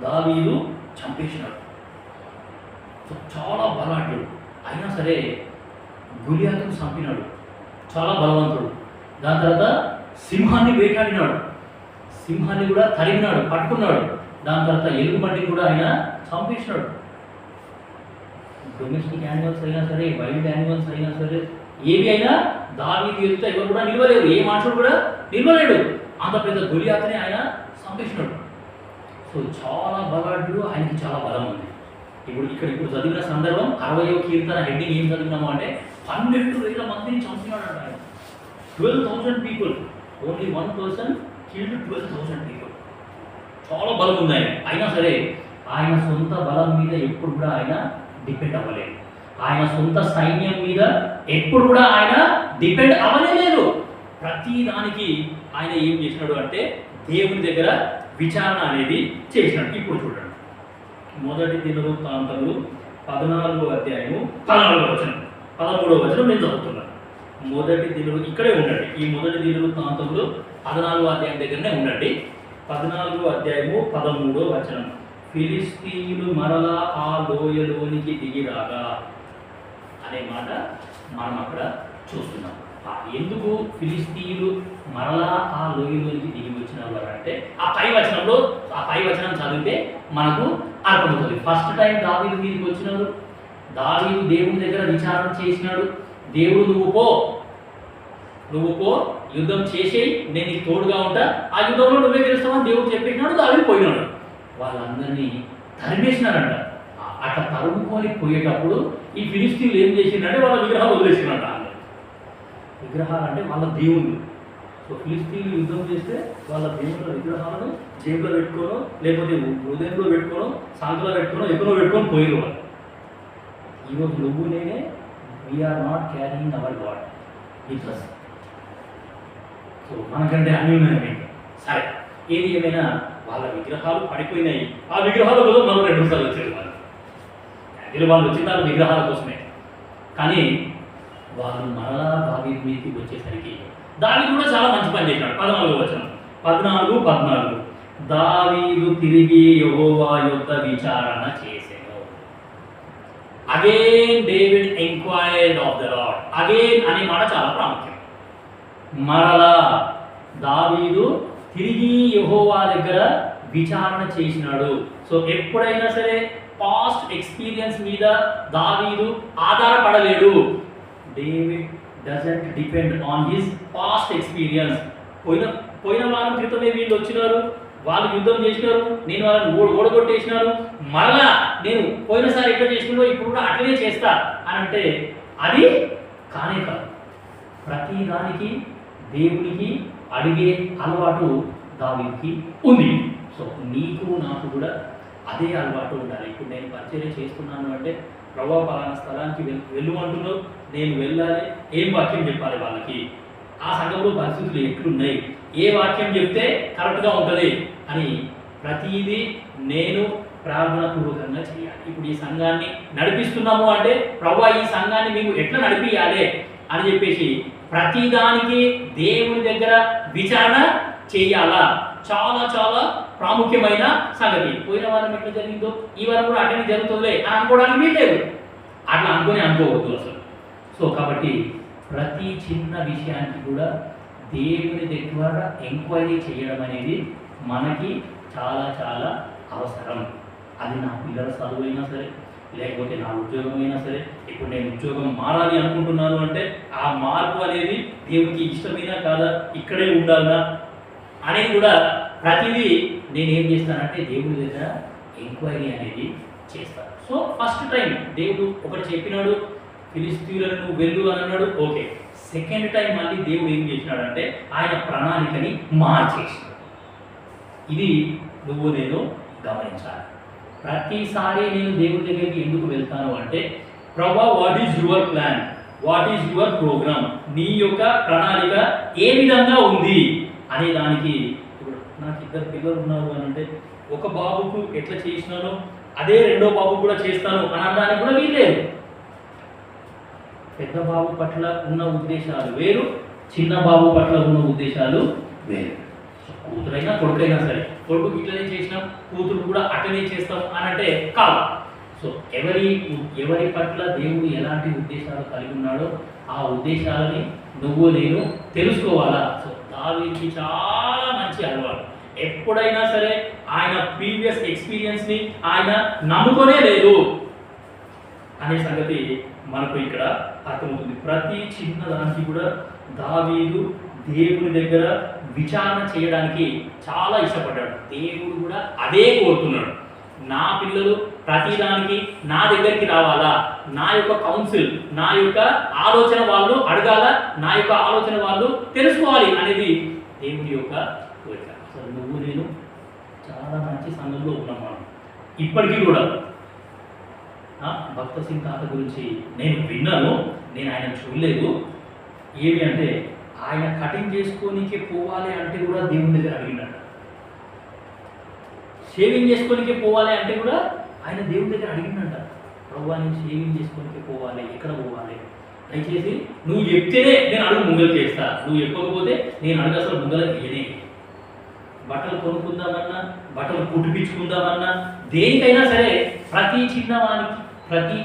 దావీదు చంపేసినాడు. సో చాలా బలాఢ్యుడు. అయినా సరే గులియాతును చంపినాడు, చాలా బలవంతుడు. దాని తర్వాత సింహాన్ని వేటాడినాడు, సింహాన్ని కూడా తరిగినాడు, పట్టుకున్నాడు. దాని తర్వాత ఎలుగుబంటిని కూడా ఆయన చంపేసినాడు. డొమెస్టిక్ యానిమల్స్ అయినా సరే, వైల్డ్ యానిమల్స్ అయినా సరే, ఏవి అయినా దావీదు ఎదుట ఎవరు కూడా నిలవలేరు, ఏ మనుషుడు కూడా నిలవలేడు. అంత పెద్ద గొలియాతుని ఆయన చంపేసినాడు. సో చాలా బలాఢ్యుడు, ఆయనకి చాలా బలం ఉంది. ఇప్పుడు చదివిన సందర్భం 60వ కీర్తన హెడ్డింగ్ ఏం చదివినాము అంటే 12,000 మందిని చంపినాడు ఆయన. 12,000 people, only 1 person killed 12,000 people. చాలా బలం ఉంది ఆయన. అయినా సరే ఆయన సొంత బలం మీద ఎప్పుడు కూడా ఆయన డిపెండ్ అవ్వలేదు. ఆయన సొంత సైన్యం మీద ఎప్పుడు కూడా ఆయన డిపెండ్ అవ్వలేదు. ప్రతి దానికి ఆయన ఏం చేసినాడు అంటే దేవుని దగ్గర విచారణ అనేది చేసినాడు. ఇప్పుడు చూడండి, మొదటి దినవృత్తాంతములు 14వ అధ్యాయము 14వ వచనం, 13వ వచనం నేను చదువుతున్నాను. మొదటి దినవృత్తాంతములు ఇక్కడే ఉండండి. ఈ మొదటి దినవృత్తాంతములు 14వ అధ్యాయం దగ్గరనే ఉండండి. 14వ అధ్యాయము 13వ వచనం. ఫిలిస్తీయులు మరలా ఆ లోయలోనికి దిగిరాగా అనే మాట మనం అక్కడ చూస్తున్నాం. ఎందుకు ఫిలిస్తీయులు మరలా ఆ లోయలోనికి దిగి వచ్చినారు అంటే ఆ పై వచనం చదివితే మనకు అర్థమవుతుంది. ఫస్ట్ టైం దావీదు మీదకి వచ్చినాడు, దావీదు దేవుని దగ్గర విచారణ చేసినాడు. దేవుడు నువ్వు పో యుద్ధం చేసేయి, నేను నీకు తోడుగా ఉంటా, ఆ యుద్ధంలో నువ్వే గెలుస్తావని దేవుడు చెప్పేసినాడు. దావీదు పోయినాడు. వాళ్ళందరినీ తరిమేసినారంట. అట్లా తరుముకొని పోయేటప్పుడు ఈ ఫిలిస్తీయులు ఏం చేసిందంటే వాళ్ళ విగ్రహాలు వదిలేసినారంట. విగ్రహాలు అంటే వాళ్ళ దేవుళ్ళు. సో ఫిలిస్తీన్లు యుద్ధం చేస్తే వాళ్ళ దేవుళ్ళ విగ్రహాలను జేబులో పెట్టుకోనో లేకపోతే హృదయంలో పెట్టుకోనో సాంతలో పెట్టుకోనో ఎక్కడో పెట్టుకొని పోయారు వాళ్ళు. ఈరోజు నువ్వు నేనే we are not carrying our god with us. So మనకంటే అన్నీ ఉన్నాయి. సరే, ఏది ఏమైనా వాళ్ళ విగ్రహాలు పడిపోయినాయి. ఆ విగ్రహాల కోసం మనం 2 సార్లు వచ్చారు వాళ్ళు వచ్చిన వాళ్ళ విగ్రహాల కోసమే. కానీ వాళ్ళు మరలా దావీదు మీదకి వచ్చేసరికి దావీదు కూడా చాలా మంచి పని చేసినాడు. 14వ వచనం, 14 దావీదు తిరిగి యెహోవా యొద్ద విచారణ చేసెను. Again David enquired of the lord. Again అనే మాట చాలా ప్రాముఖ్యం. మరలా దావీదు తిరిగి యెహోవా దగ్గర విచారణ చేసినాడు. సో ఎప్పుడైనా సరే పాస్ట్ ఎక్స్పీరియన్స్ మీద దావీదు ఆధారపడలేడు. David doesn't depend on his past experience. పోయిన వారం క్రితమే వీళ్ళు వచ్చినారు, వాళ్ళు యుద్ధం చేసినారు, నేను వాళ్ళని ఓడగొట్టేసినారు, మరలా నేను పోయినసారి ఎట్లా చేసినారో ఇప్పుడు కూడా అట్లనే చేస్తా అని అంటే అది కానే కాదు. ప్రతి దానికి దేవునికి అడిగే అలవాటు దావీదుకి ఉంది. సో నీకు నాకు కూడా అదే అలవాటు ఉండాలి. ఇప్పుడు నేను పరిచర్య చేస్తున్నాను అంటే ప్రభువా పలానా స్థలానికి వెళ్ళమంటున్నావు, నేను వెళ్ళాలి, ఏం వాక్యం చెప్పాలి వాళ్ళకి, ఆ సంఘంలో పరిస్థితులు ఎట్లున్నాయి, ఏ వాక్యం చెప్తే కరెక్ట్గా ఉంటుంది అని ప్రతిదీ నేను ప్రార్థనాపూర్వకంగా చేయాలి. ఇప్పుడు ఈ సంఘాన్ని నడిపిస్తున్నాము అంటే ప్రభువా ఈ సంఘాన్ని మీకు ఎట్లా నడిపియాలి అని చెప్పేసి ప్రతిదానికి దేవుని దగ్గర విచారణ చేయాలా. చాలా చాలా ప్రాముఖ్యమైన సంగతి. పోయిన వారం ఎట్లా జరిగిందో ఈ వారం కూడా అట్లనే జరుగుతుందిలే అని అనుకోవడానికి వీల్లేదు. అట్లా అనుకోవద్దు అసలు. సో కాబట్టి ప్రతి చిన్న విషయానికి కూడా దేవుని దగ్గర ఎంక్వైరీ చేయడం అనేది మనకి చాలా చాలా అవసరం. అది నా పిల్లల చదువు అయినా సరే, లేకపోతే నా ఉద్యోగం అయినా సరే. ఇప్పుడు నేను ఉద్యోగం మారాలి అనుకుంటున్నాను అంటే ఆ మార్పు అనేది దేవునికి ఇష్టమైనా కాదా, ఇక్కడే ఉండాలనా అనేది కూడా ప్రతిదీ నేనేం చేస్తానంటే దేవుడి దగ్గర ఎంక్వైరీ అనేది చేస్తాను. సో ఫస్ట్ టైం దేవుడు ఒకటి చెప్పినాడు, ఫిలిస్తీయులను నువ్వు వెళ్ళు అని అన్నాడు, ఓకే. సెకండ్ టైం మళ్ళీ దేవుడు ఏం చేసినాడంటే ఆయన ప్రణాళికని మార్చేసినాడు. ఇది నువ్వు నేను గమనించాలి. ప్రతిసారి నేను దేవుడి దగ్గరికి ఎందుకు వెళ్తాను అంటే ప్రభువా what is your plan, what is your program, నీ యొక్క ప్రణాళిక ఏ విధంగా ఉంది అనే దానికి. ఇప్పుడు నాకు 2 పిల్లలు ఉన్నారు అని అంటే ఒక బాబుకు ఎట్లా చేసినానో అదే రెండో బాబుకు కూడా చేస్తాను అని అనడానికి కూడా వీల్లేదు. పెద్ద బాబు పట్ల ఉన్న ఉద్దేశాలు వేరు, చిన్న బాబు పట్ల ఉన్న ఉద్దేశాలు వేరు. కూతురైనా కొడుకైనా సరే, కొడుకు ఇట్లనే చేసినాం, కూతురు కూడా అట్లనే చేస్తాం అని అంటే కాదు. సో ఎవరి పట్ల దేవుడు ఎలాంటి ఉద్దేశాలు కలిగి ఉన్నాడో ఆ ఉద్దేశాలని నువ్వు నేను తెలుసుకోవాలా. సో దావీదుకి చాలా మంచి అలవాటు. ఎప్పుడైనా సరే ఆయన ప్రీవియస్ ఎక్స్పీరియన్స్ని ఆయన నమ్ముకొనే లేదు అనే సంగతి మనకు ఇక్కడ అర్థమవుతుంది. ప్రతి చిన్న దానికి కూడా దావీదు దేవుని దగ్గర విచారణ చేయడానికి చాలా ఇష్టపడ్డాడు. దేవుడు కూడా అదే కోరుతున్నాడు. నా పిల్లలు ప్రతిదానికి నా దగ్గరికి రావాలా, నా యొక్క కౌన్సిల్, నా యొక్క ఆలోచన వాళ్ళు అడగాల, నా యొక్క ఆలోచన వాళ్ళు తెలుసుకోవాలి అనేది దేవుడి యొక్క కోరిక. అసలు నువ్వు నేను చాలా మంచి సంఘంలో ఉన్నాం మనం. ఇప్పటికీ కూడా భక్త సింగ్ తాత గురించి నేను విన్నాను, నేను ఆయన చూడలేదు. ఏమి అంటే ఆయన కటింగ్ చేసుకోనికే పోవాలి అంటే కూడా దేవుని దగ్గర అడిగినాడు. షేవింగ్ చేసుకోనికే పోవాలి అంటే కూడా ఆయన దేవుని దగ్గర అడిగినట్ట. ప్రభువా నేను షేవింగ్ చేసుకోనికే పోవాలి, ఎక్కడ పోవాలి, దయచేసి నువ్వు చెప్తేనే నేను అడుగు ముంగలు చేస్తా, నువ్వు చెప్పకపోతే నేను అడుగు అసలు ముంగల వేయనే. బట్టలు కొనుక్కుందామన్నా, బట్టలు కుట్టిపించుకుందామన్నా, దేనికైనా సరే ప్రతి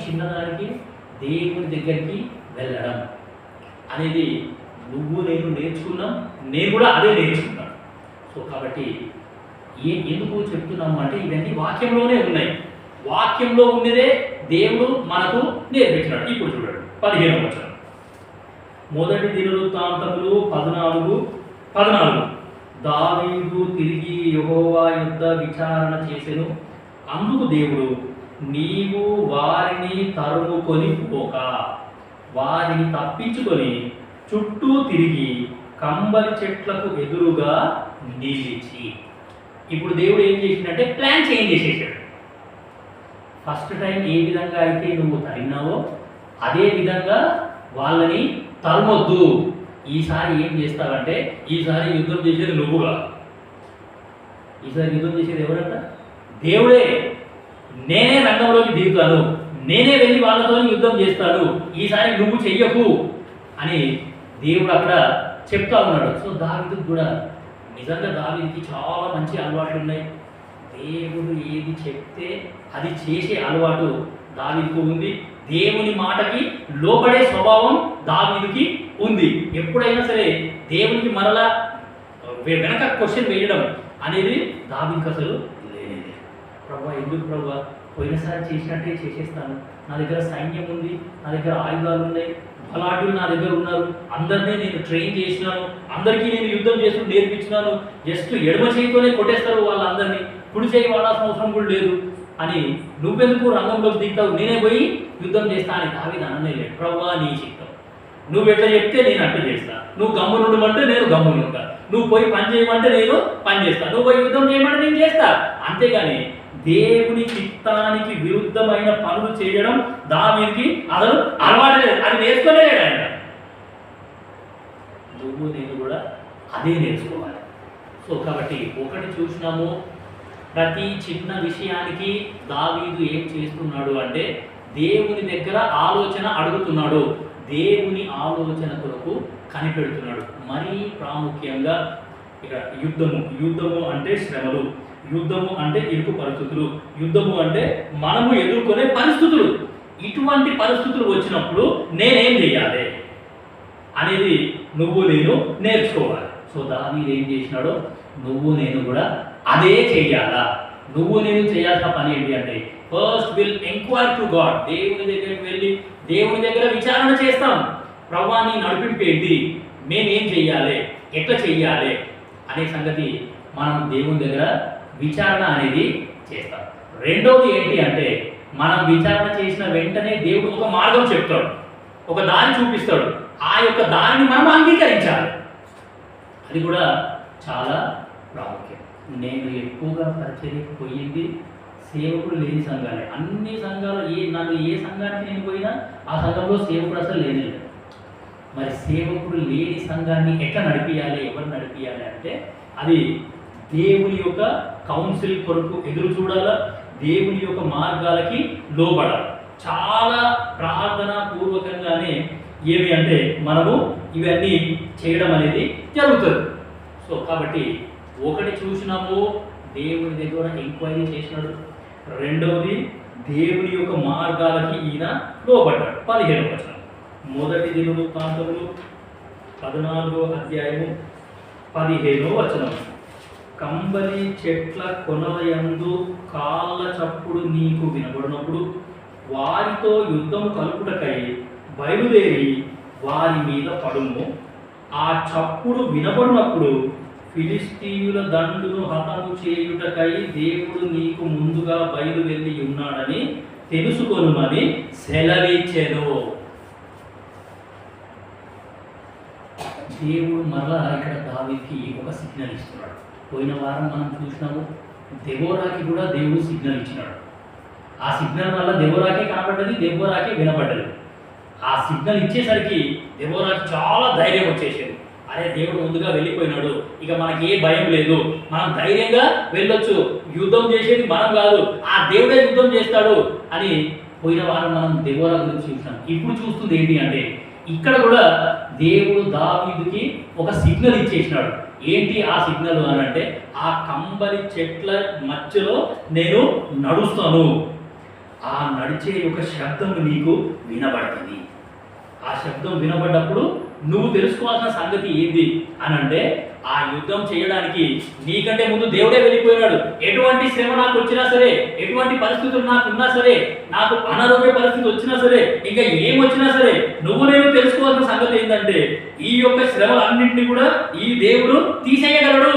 చిన్నదానికి దేవుని దగ్గరికి వెళ్ళడం అనేది నువ్వు నేను నేర్చుకున్నాం, నేను కూడా అదే నేర్చుకున్నాను. సో కాబట్టి ఎందుకు చెప్తున్నాము అంటే ఇవన్నీ వాక్యంలోనే ఉన్నాయి. వాక్యంలో ఉన్నదే దేవుడు మనకు నేర్పించినాడు. ఇప్పుడు చూడండి 15వ వచనం, మొదటి దినవృత్తాంతములు 14:14 దావీదు తిరిగి యెహోవా యొద్ద విచారణ చేసెను. అందుకు దేవుడు, నీవు వారిని తరుముకొని పోక వారిని తప్పించుకొని చుట్టూ తిరిగి కంబలి చెట్లకు ఎదురుగా నిలిచి. ఇప్పుడు దేవుడు ఏం చేసిందంటే ప్లాన్ చేంజ్ చేసేసాడు. ఫస్ట్ టైం ఏ విధంగా అయితే నువ్వు తరిగినావో అదే విధంగా వాళ్ళని తరుమొద్దు. ఈసారి ఏం చేస్తావంటే ఈసారి యుద్ధం చేసేది నువ్వుగా. ఈసారి యుద్ధం చేసేది ఎవరంట? దేవుడే. నేనే రంగంలోకి దిగుతాను, నేనే వెళ్ళి వాళ్ళతో యుద్ధం చేస్తాను, ఈసారి నువ్వు చెయ్యకు అని దేవుడు అక్కడ చెప్తా ఉన్నాడు. సో దావీదుకు కూడా నిజంగా దావీదుకి చాలా మంచి అలవాట్లు ఉన్నాయి. దేవుడు ఏది చెప్తే అది చేసే అలవాటు దావీదుకు ఉంది. దేవుని మాటకి లోబడే స్వభావం దావీదుకి ఉంది. ఎప్పుడైనా సరే దేవునికి మరలా వెనక క్వశ్చన్ వేయడం అనేది దావీదుకి అసలు లేనిది. ప్రభువా ఎందుకు ప్రభువా, పోయినసారి చేసినట్టే చేసేస్తాను, నా దగ్గర సైన్యం ఉంది, నా దగ్గర ఆయుధాలు ఉన్నాయి, బలాఢ్యులు నా దగ్గర ఉన్నారు, అందరినీ నేను ట్రైన్ చేసినాను, అందరికీ నేను యుద్ధం చేస్తూ నేర్పించినాను, జస్ట్ ఎడమ చేయితోనే కొట్టేస్తారు వాళ్ళందరినీ, కుడి చేయి వాడాల్సిన అవసరం కూడా లేదు అని నువ్వెందుకు రంగంలోకి దిగుతావు, నేనే పోయి యుద్ధం చేస్తా అని దావీదు అననే లేదు. ప్రభువా నీ చిత్తం, నువ్వు ఎట్లా చెప్తే నేను అట్లా చేస్తా, నువ్వు గమ్మునుండమంటే నేను గమ్మునుంటా, నువ్వు పోయి పని చేయమంటే నేను పని చేస్తా, నువ్వు పోయి యుద్ధం చేయమంటే నేను చేస్తా. అంతేగాని దేవుని చిత్తానికి విరుద్ధమైన పనులు చేయడం దావీదుకి అసలు అలవాటు లేదు, అది నేర్చుకోలేడు ఆయన. నువ్వు నేను కూడా అదే నేర్చుకోవాలి. సో కాబట్టి ఒకటి చూసినాము, ప్రతి చిన్న విషయానికి దావీదు ఏం చేస్తున్నాడు అంటే దేవుని దగ్గర ఆలోచన అడుగుతున్నాడు, దేవుని ఆలోచన కొరకు కనిపెడుతున్నాడు. మరీ ప్రాముఖ్యంగా ఇక్కడ యుద్ధము అంటే శ్రమలు, యుద్ధము అంటే ఇరుకు పరిస్థితులు, యుద్ధము అంటే మనము ఎదుర్కొనే పరిస్థితులు. ఇటువంటి పరిస్థితులు వచ్చినప్పుడు నేనేం చేయాలి అనేది నువ్వు నేను నేర్చుకోవాలి. సో దావీదు ఏం చేసినాడో నువ్వు నేను కూడా అదే చేయాలా. నువ్వు నేను చేయాల్సిన పని ఏంటి అంటే first will enquire to God. దేవుని దగ్గరికి వెళ్ళి దేవుని దగ్గర విచారణ చేస్తాం. ప్రభువా నీ నడిపింపు ఏంటి, మేమేం చెయ్యాలి, ఎట్లా చెయ్యాలి అనే సంగతి మనం దేవుని దగ్గర విచారణ అనేది చేస్తాం. రెండోది ఏంటి అంటే మనం విచారణ చేసిన వెంటనే దేవుడు ఒక మార్గం చెప్తాడు, ఒక దారి చూపిస్తాడు, ఆ యొక్క దారిని మనం అంగీకరించాలి. అది కూడా చాలా ప్రాముఖ్యం. నేను ఎక్కువగా పరిచర్యకు పోయింది సేవకుడు లేని సంఘాలే. అన్ని సంఘాలు నన్ను ఏ సంఘానికి నేను పోయినా ఆ సంఘంలో సేవకుడు అసలు లేనే లేదు. మరి సేవకుడు లేని సంఘాన్ని ఎట్లా నడిపియాలి, ఎవరు నడిపియాలి అంటే అది దేవుని యొక్క కౌన్సిల్ కొరకు ఎదురు చూడాలా, దేవుని యొక్క మార్గాలకి లోబడాలి. చాలా ప్రార్థన పూర్వకంగానే ఏమి అంటే మనము ఇవన్నీ చేయడం అనేది జరుగుతుంది. సో కాబట్టి ఒకటి చూసినాము, దేవుని దగ్గర ఎంక్వైరీ చేసినాడు. రెండవది దేవుని యొక్క మార్గాలకి ఈయన లోబడ్డాడు. 15వ వచనం, మొదటి దినవృత్తాంతములు 14వ అధ్యాయము 15వ వచనం. కంబలి చెట్ల కొనలయందు కాళ్ళ చప్పుడు నీకు వినబడినప్పుడు వారితో యుద్ధము కలుపుటకై బయలుదేరి వారి మీద పడుము. ఆ చప్పుడు వినబడినప్పుడు ఫిలిస్తీయుల దండును హతము చేయుటకై దేవుడు నీకు ముందుగా బయలువెళ్ళి ఉన్నాడని తెలుసుకొనుమని సెలవిచ్చెను. దేవుడు మరలా ఇక్కడ దావీదుకి ఒక సిగ్నల్ ఇస్తున్నాడు. పోయిన వారం మనం చూసినాము, దెబోరాకి కూడా దేవుడు సిగ్నల్ ఇచ్చినాడు. ఆ సిగ్నల్ వల్ల దెబోరాకే కనబడ్డది, దెబోరాకే వినబడ్డది. ఆ సిగ్నల్ ఇచ్చేసరికి దెబోరాకి చాలా ధైర్యం వచ్చేసింది. అరే, దేవుడు ముందుగా వెళ్ళిపోయినాడు, ఇక మనకి ఏ భయం లేదు, మనం ధైర్యంగా వెళ్ళొచ్చు, యుద్ధం చేసేది మనం కాదు, ఆ దేవుడే యుద్ధం చేస్తాడు అని పోయిన వారం మనం దెబోరా గురించి చూసాం. ఇప్పుడు చూస్తుంది ఏంటి అంటే, ఇక్కడ కూడా దేవుడు దావీదుకి ఒక సిగ్నల్ ఇచ్చేసినాడు. ఏంటి ఆ సిగ్నల్ అని అంటే, ఆ కంబలి చెట్ల మధ్యలో నేను నడుస్తాను, ఆ నడిచే ఒక శబ్దం నీకు వినబడుతుంది. ఆ శబ్దం వినబడ్డప్పుడు నువ్వు తెలుసుకోవాల్సిన సంగతి ఏంది అని అంటే, ఆ యుద్ధం చేయడానికి నీకంటే ముందు దేవుడే వెళ్ళిపోయినాడు. ఎటువంటి శ్రమ నాకు వచ్చినా సరే, ఎటువంటి పరిస్థితులు నాకు ఉన్నా సరే, నాకు అనారోగ్య పరిస్థితి వచ్చినా సరే, ఇంకా ఏం వచ్చినా సరే, నువ్వు నేను తెలుసుకోవాల్సిన సంగతి ఏంటంటే, ఈ యొక్క శ్రమలన్నింటినీ కూడా ఈ దేవుడు తీసేయగలడు.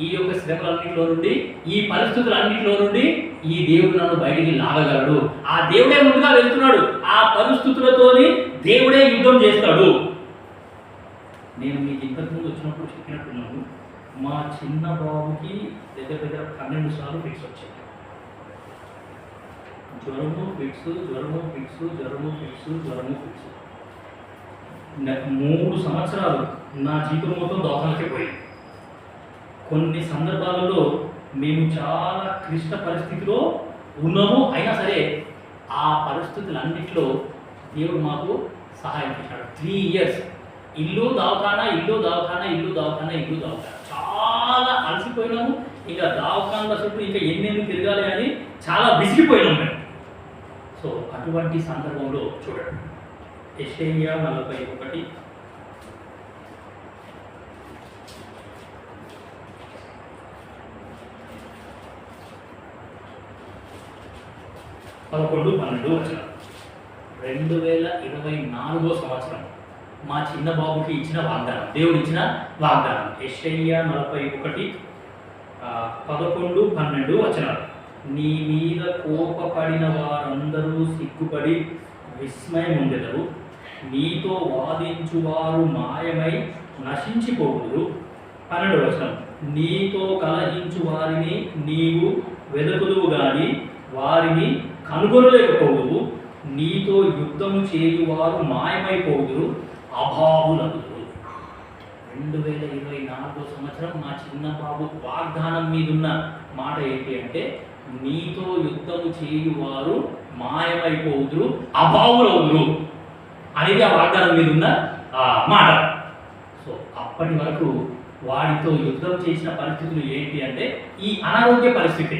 ఈ యొక్క శ్రమలన్నింటిలో నుండి, ఈ పరిస్థితులన్నింటిలో నుండి ఈ దేవుడు నన్ను బయటికి లాగగలడు. ఆ దేవుడే ముందుగా వెళ్తున్నాడు. ఆ పరిస్థితులతోని దేవుడే యుద్ధం చేస్తాడు. నేను మీకు ఇంతకుముందు వచ్చినప్పుడు చెప్పినట్టున్నాను, మా చిన్న బాబుకి దగ్గర 12 సార్లు ఫిక్స్ వచ్చాయి. జ్వరము ఫిక్స్, జ్వరము ఫిక్స్, జ్వరము ఫిక్స్, జ్వరము ఫిక్స్. 3 సంవత్సరాలు నా జీవితం మొత్తం దోహలకే పోయింది. కొన్ని సందర్భాలలో మేము చాలా క్లిష్ట పరిస్థితిలో ఉన్నాము. అయినా సరే ఆ పరిస్థితులన్నింటిలో దేవుడు మాకు సహాయం చేశాడు. 3 ఇయర్స్ ఇల్లు దవాఖానా, ఇల్లు దవాఖానా, ఇల్లు దవాఖానా, ఇల్లు దవాఖానా. చాలా అలసిపోయినాము. ఇక దవాఖానాల చుట్టూ ఇంకా ఎన్నెన్ని తిరగాలి అని చాలా విసిగిపోయినాము మేము. సో అటువంటి సందర్భంలో చూడండి, యెషయా 41 11-12 వచ్చిన 2024వ సంవత్సరం మా చిన్న బాబుకి ఇచ్చిన వాగ్దానం, దేవుడు ఇచ్చిన వాగ్దానం. యెషయా 41 11-12 వచనాలు. నీ మీద కోపపడిన వారందరూ సిగ్గుపడి విస్మయం ఉండెదరు, నీతో వాదించువారు మాయమై నశించిపోవుదురు. 12వ వచనం, నీతో కలహించు వారిని నీవు వెదకుదువు గాని వారిని కనుగొనలేకపోవుదువు, నీతో యుద్ధము చేయువారు మాయమైపోవుదురు, అభావులగుదురు. 2024వ సంవత్సరం మా చిన్న బాబు వాగ్దానం మీదున్న మాట ఏంటి అంటే, నీతో యుద్ధము చేయువారు మాయమైపోవుదురు, అభావులవుదురు అనేది ఆ వాగ్దానం మీదున్న మాట. సో అప్పటి వరకు వాడితో యుద్ధం చేసిన పరిస్థితులు ఏంటి అంటే, ఈ అనారోగ్య పరిస్థితి.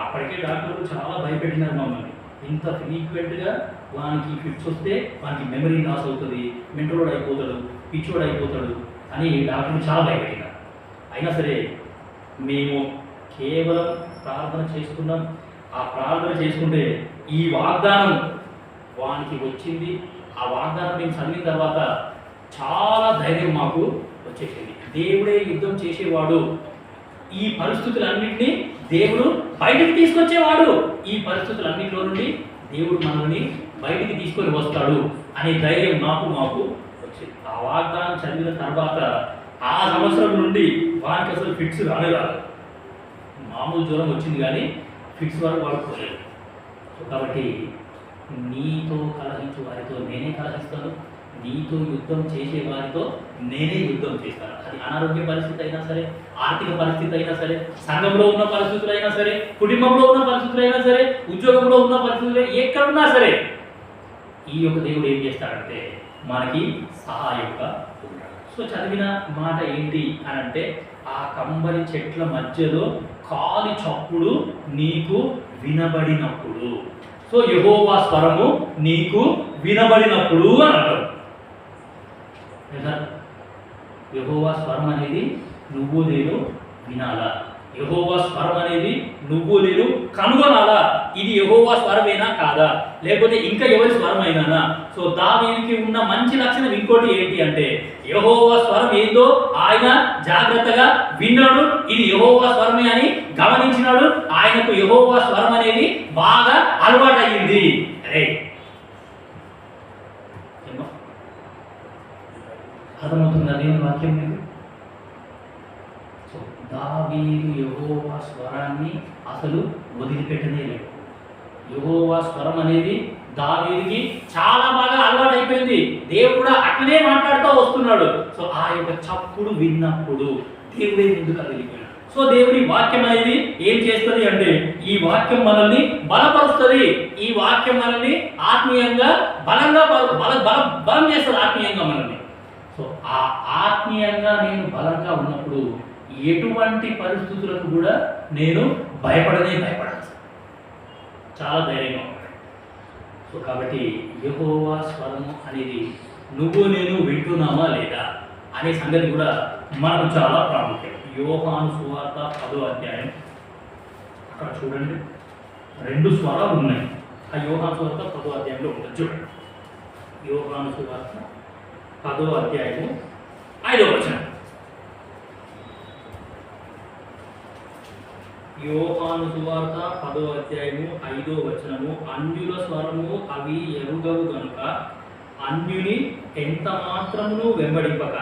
అప్పటికే డాక్టర్లు చాలా భయపెట్టినారు మమ్మల్ని. ఇంత ఫ్రీక్వెంట్గా వానికి ఫిట్స్ వస్తే వానికి మెమరీ లాస్ అవుతుంది, మెంటలోడ్ అయిపోతాడు, పిచ్చోడు అయిపోతాడు అని డాక్టర్లు చాలా భయపెట్టినారు. అయినా సరే మేము కేవలం ప్రార్థన చేసుకున్నాం. ఆ ప్రార్థన చేసుకుంటే ఈ వాగ్దానం వానికి వచ్చింది. ఆ వాగ్దానం మేము చదివిన తర్వాత చాలా ధైర్యం మాకు వచ్చేసింది. దేవుడే యుద్ధం చేసేవాడు, ఈ పరిస్థితులన్నింటినీ దేవుడు బయటికి తీసుకొచ్చేవాడు, ఈ పరిస్థితులన్నింటిలో నుండి దేవుడు మనల్ని బయటికి తీసుకొని వస్తాడు అనే ధైర్యం మాకు వచ్చింది. ఆ వాగ్దానం చదివిన తర్వాత ఆ సంవత్సరం నుండి వానికి అసలు ఫిట్స్ రాలేదు. మామూలు జ్వరం వచ్చింది కానీ ఫిట్స్ వరకు వాడుకోలేదు. కాబట్టి నీతో కలహించు వారితో నేనే కలహిస్తాను, నీతో యుద్ధం చేసే వారితో నేనే యుద్ధం చేస్తాను. అది అనారోగ్య పరిస్థితి అయినా సరే, ఆర్థిక పరిస్థితి అయినా సరే, సంఘంలో ఉన్న పరిస్థితులు అయినా సరే, కుటుంబంలో ఉన్న పరిస్థితులు అయినా సరే, ఉద్యోగంలో ఉన్న పరిస్థితులు ఎక్కడున్నా సరే, ఈ యొక్క దేవుడు ఏం చేస్తాడంటే మనకి సహాయంగా ఉంటాడు. సో చదివిన మాట ఏంటి అని అంటే, ఆ కంబరి చెట్ల మధ్యలో కాలి చప్పుడు నీకు వినబడినప్పుడు, సో యెహోవా స్వరము నీకు వినబడినప్పుడు అని అంటారు. యెహోవా స్వరం అనేది నువ్వు నేను వినాలా? యెహోవా స్వరం అనేది నువ్వు నేను కనుగొనాలా? ఇది యెహోవా స్వరమేనా కాదా, లేకపోతే ఇంకా ఎవరి స్వరమైనానా? సో దావీదుకి ఉన్న మంచి లక్షణం ఇంకోటి ఏంటి అంటే, యెహోవా స్వరం ఏందో ఆయన జాగ్రత్తగా విన్నాడు. ఇది యెహోవా స్వరమే అని గమనించినాడు. ఆయనకు యెహోవా స్వరం అనేది బాగా అలవాటయ్యింది. అరే అర్థమవుతుందా దేవుని వాక్యం మీకు? సో దావీదు యెహోవా స్వరాన్ని అసలు వదిలిపెట్టనే లేదు. యెహోవా స్వరం అనేది దావీదుకి చాలా బాగా అలవాటు అయిపోయింది. దేవుడు కూడా అట్లనే మాట్లాడుతూ వస్తున్నాడు. సో ఆ యొక్క చప్పుడు విన్నప్పుడు దేవుడే ముందుకు వెళ్ళిపోయాడు. సో దేవుని వాక్యం అనేది ఏం చేస్తుంది అంటే, ఈ వాక్యం మనల్ని బలపరుస్తుంది. ఈ వాక్యం మనల్ని ఆత్మీయంగా బలంగా బలం చేస్తుంది ఆత్మీయంగా మనల్ని. సో ఆ ఆత్మీయంగా నేను బలంగా ఉన్నప్పుడు ఎటువంటి పరిస్థితులకు కూడా నేను భయపడాలి, చాలా ధైర్యంగా ఉంటాను. సో కాబట్టి యెహోవా స్వరము అనేది నువ్వు నేను వింటున్నామా లేదా అనే సంగతి కూడా మనకు చాలా ప్రాముఖ్యం. యోహాను సువార్త 10వ అధ్యాయం, అక్కడ చూడండి 2 స్వరాలు ఉన్నాయి. ఆ యోహాను సువార్త 10వ అధ్యాయంలో ఉంటుంది. చూడండి, యోహాను సువార్త 10వ అధ్యాయము 5వ వచనం. యోహాను సువార్త 10వ అధ్యాయము 5వ వచనము, అన్యుల స్వరము అవి ఎరుగవు గనుక అన్యుని ఎంత మాత్రమును వెంబడింపక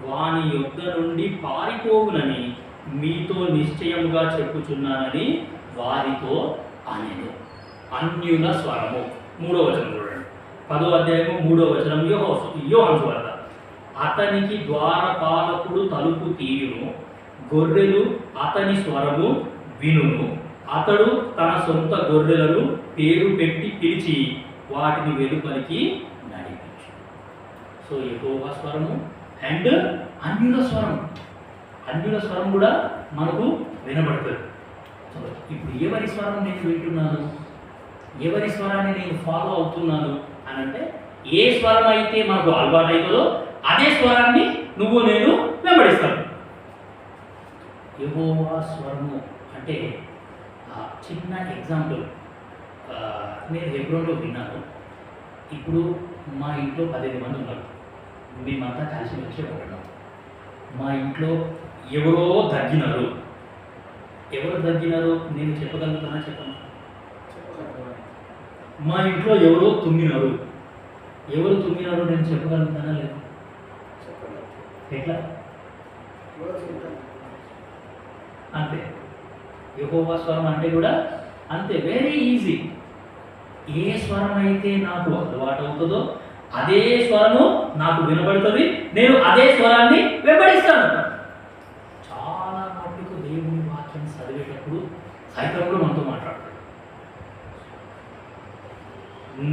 వాని యొద్ద నుండి పారిపోవునని మీతో నిశ్చయముగా చెప్పుచున్నానని వారితో అనెను. అన్యుల స్వరము 3వ వచనం చూడండి, 10వ అధ్యాయము 3వ వచనం. యోహాను సువార్త, అతనికి ద్వారపాలకుడు తలుపు తీయును, గొర్రెలు అతని స్వరము వినును, అతడు తన సొంత గొర్రెలను పేరు పెట్టి పిలిచి వాటిని వెలుపలికి నడిపించు. సో యెహోవా స్వరము అండ్ అన్యుల స్వరం, అన్యుల స్వరం కూడా మనకు వినబడుతుంది. సో ఇప్పుడు ఎవరి స్వరం నేను వింటున్నాను, ఎవరి స్వరాన్ని నేను ఫాలో అవుతున్నాను అని అంటే, ఏ స్వరం అయితే మనకు అలవాటు అవుతుందో అదే స్వరాన్ని నువ్వు నేను వెంబడిస్తాను. యెహోవా స్వరము అంటే చిన్న ఎగ్జాంపుల్ నేను హెబ్రోన్లో విన్నాను. ఇప్పుడు మా ఇంట్లో 15 మంది ఉన్నారు, మేమంతా కలిసి వచ్చి ఉండడం. మా ఇంట్లో ఎవరో దగ్గినారు, ఎవరు దగ్గినారో నేను చెప్పగలుగుతానా? చెప్పను. మా ఇంట్లో ఎవరో తుమ్మినారు, ఎవరు తుమ్మినారో నేను చెప్పగలుగుతానా? లేదు. ఎట్లా? అంతే. యెహోవా స్వరం అంటే కూడా అంతే, వెరీ ఈజీ. ఏ స్వరం అయితే నాకు అలవాటు అవుతుందో అదే స్వరము నాకు వినబడుతుంది, నేను అదే స్వరాన్ని వెంబడిస్తాను. చాలా మటుకు దేవుని వాక్యం చదివేటప్పుడు సైతం కూడా మనతో మాట్లాడతాడు.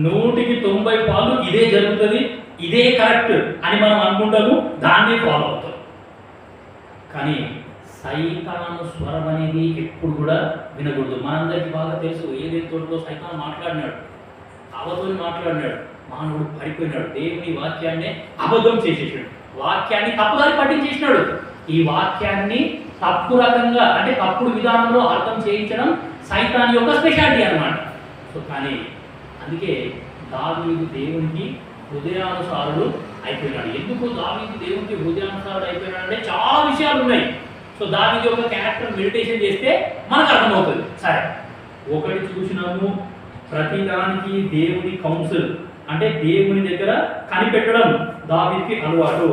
100కి 90 పాలు ఇదే జరుగుతుంది, ఇదే కరెక్ట్ అని మనం అనుకుంటాము, దాన్ని ఫాలో అవుతాం. కానీ సైతాను స్వరం అనేది ఎప్పుడు కూడా వినకూడదు. మనందరికీ బాగా తెలుసు, ఏదైతే తోటలో సైతాను మాట్లాడినాడు, అవతో మాట్లాడినాడు, మానవుడు పడిపోయినాడు. దేవుని వాక్యాన్ని అబద్ధం చేసేసాడు, వాక్యాన్ని తప్పుదారి పట్టించేసినాడు. ఈ వాక్యాన్ని తప్పు రకంగా అంటే తప్పుడు విధానంలో అర్థం చేయించడం సైతాన్ యొక్క స్పెషాలిటీ అన్నమాట. సో కానీ అందుకే దావీదు దేవునికి హృదయానుసారుడు అయిపోయినాడు. ఎందుకు దావీదు దేవునికి హృదయానుసారుడు అయిపోయినాడు అంటే చాలా విషయాలు ఉన్నాయి. సో దావీదు యొక్క క్యారెక్టర్ మెడిటేషన్ చేస్తే మనకు అర్థమవుతుంది. సరే, ఒకటి చూసినాము, ప్రతిదానికి దేవుని కౌన్సిల్ అంటే దేవుని దగ్గర కనిపెట్టడం దావీదుకి అలవాటు.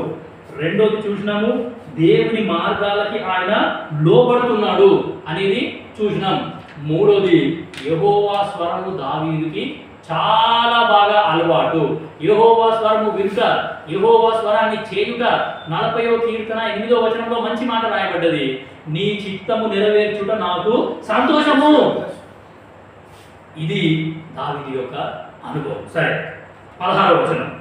రెండోది చూసినాము, దేవుని మార్గాలకి ఆయన లోబడుతున్నాడు అనేది చూసినాం. మూడోది, యెహోవా స్వరము దావీదుకి చాలా బాగా అలవాటు. యెహోవా స్వరము వినుట, యెహోవా స్వరాన్ని చేయుట. 40వ కీర్తన 8వ వచనంలో మంచి మాట రాయబడ్డది. నీ చిత్తము నెరవేర్చుట నాకు సంతోషము. ఇది దావీదు యొక్క అనుభవం. సరే, 16వ వచనం.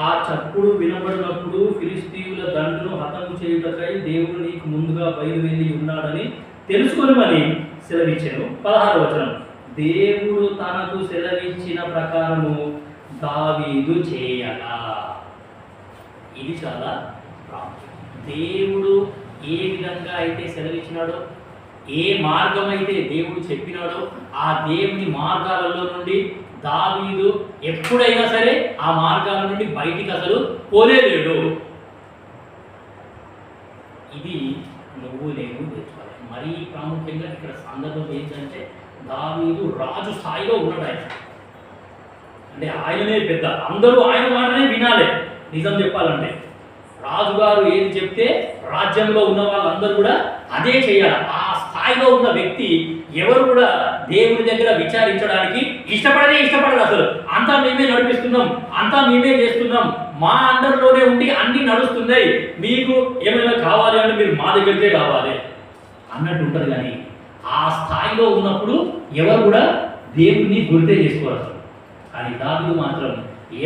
ఆ చప్పుడు వినబడినప్పుడు ఫిలిష్తీయుల దండును హతము చేయుటకై దేవుడు నీకు ముందుగా బయలువెళ్ళి ఉన్నాడని తెలుసుకొనుమని సెలవిచ్చెను. 16వ వచనం. దేవుడు తనకు సెలవిచ్చిన ప్రకారము దావీదు చేయగా. ఇది చాలా ప్రాముఖ్యం. దేవుడు ఏ విధంగా అయితే సెలవిచ్చినాడో, ఏ మార్గం అయితే దేవుడు చెప్పినాడో ఆ దేవుని మార్గాలలో నుండి దావీదు ఎప్పుడైనా సరే ఆ మార్గాల నుండి బయటికి అసలు పోలేలేడు. ఇది నువ్వు నేను నేర్చుకోవాలి. మరీ ప్రాముఖ్యంగా ఇక్కడ సందర్భం ఏంటంటే దావీదు రాజు స్థాయిలో ఉన్నాడు. ఆయన అంటే ఆయననే పెద్ద, అందరూ ఆయన మాటనే వినాలి. నిజం చెప్పాలంటే రాజుగారు ఏది చెప్తే రాజ్యంలో ఉన్న వాళ్ళందరూ కూడా అదే చేయాలి. ఆ స్థాయిలో ఉన్న వ్యక్తి ఎవరు కూడా దేవుని దగ్గర విచారించడానికి ఇష్టపడరు. అసలు అంతా మేమే నడిపిస్తున్నాం, అంతా మేమే చేస్తున్నాం, మా అండర్లోనే ఉండి అన్ని నడుస్తున్నాయి, మీకు ఏమైనా కావాలి అంటే మీరు మా దగ్గరికే కావాలి అన్నట్టు ఉంటుంది. కానీ ఆ స్థాయిలో ఉన్నప్పుడు ఎవరు కూడా దేవుణ్ణి గుర్తే చేసుకోవాలి. కానీ దావీదు మాత్రం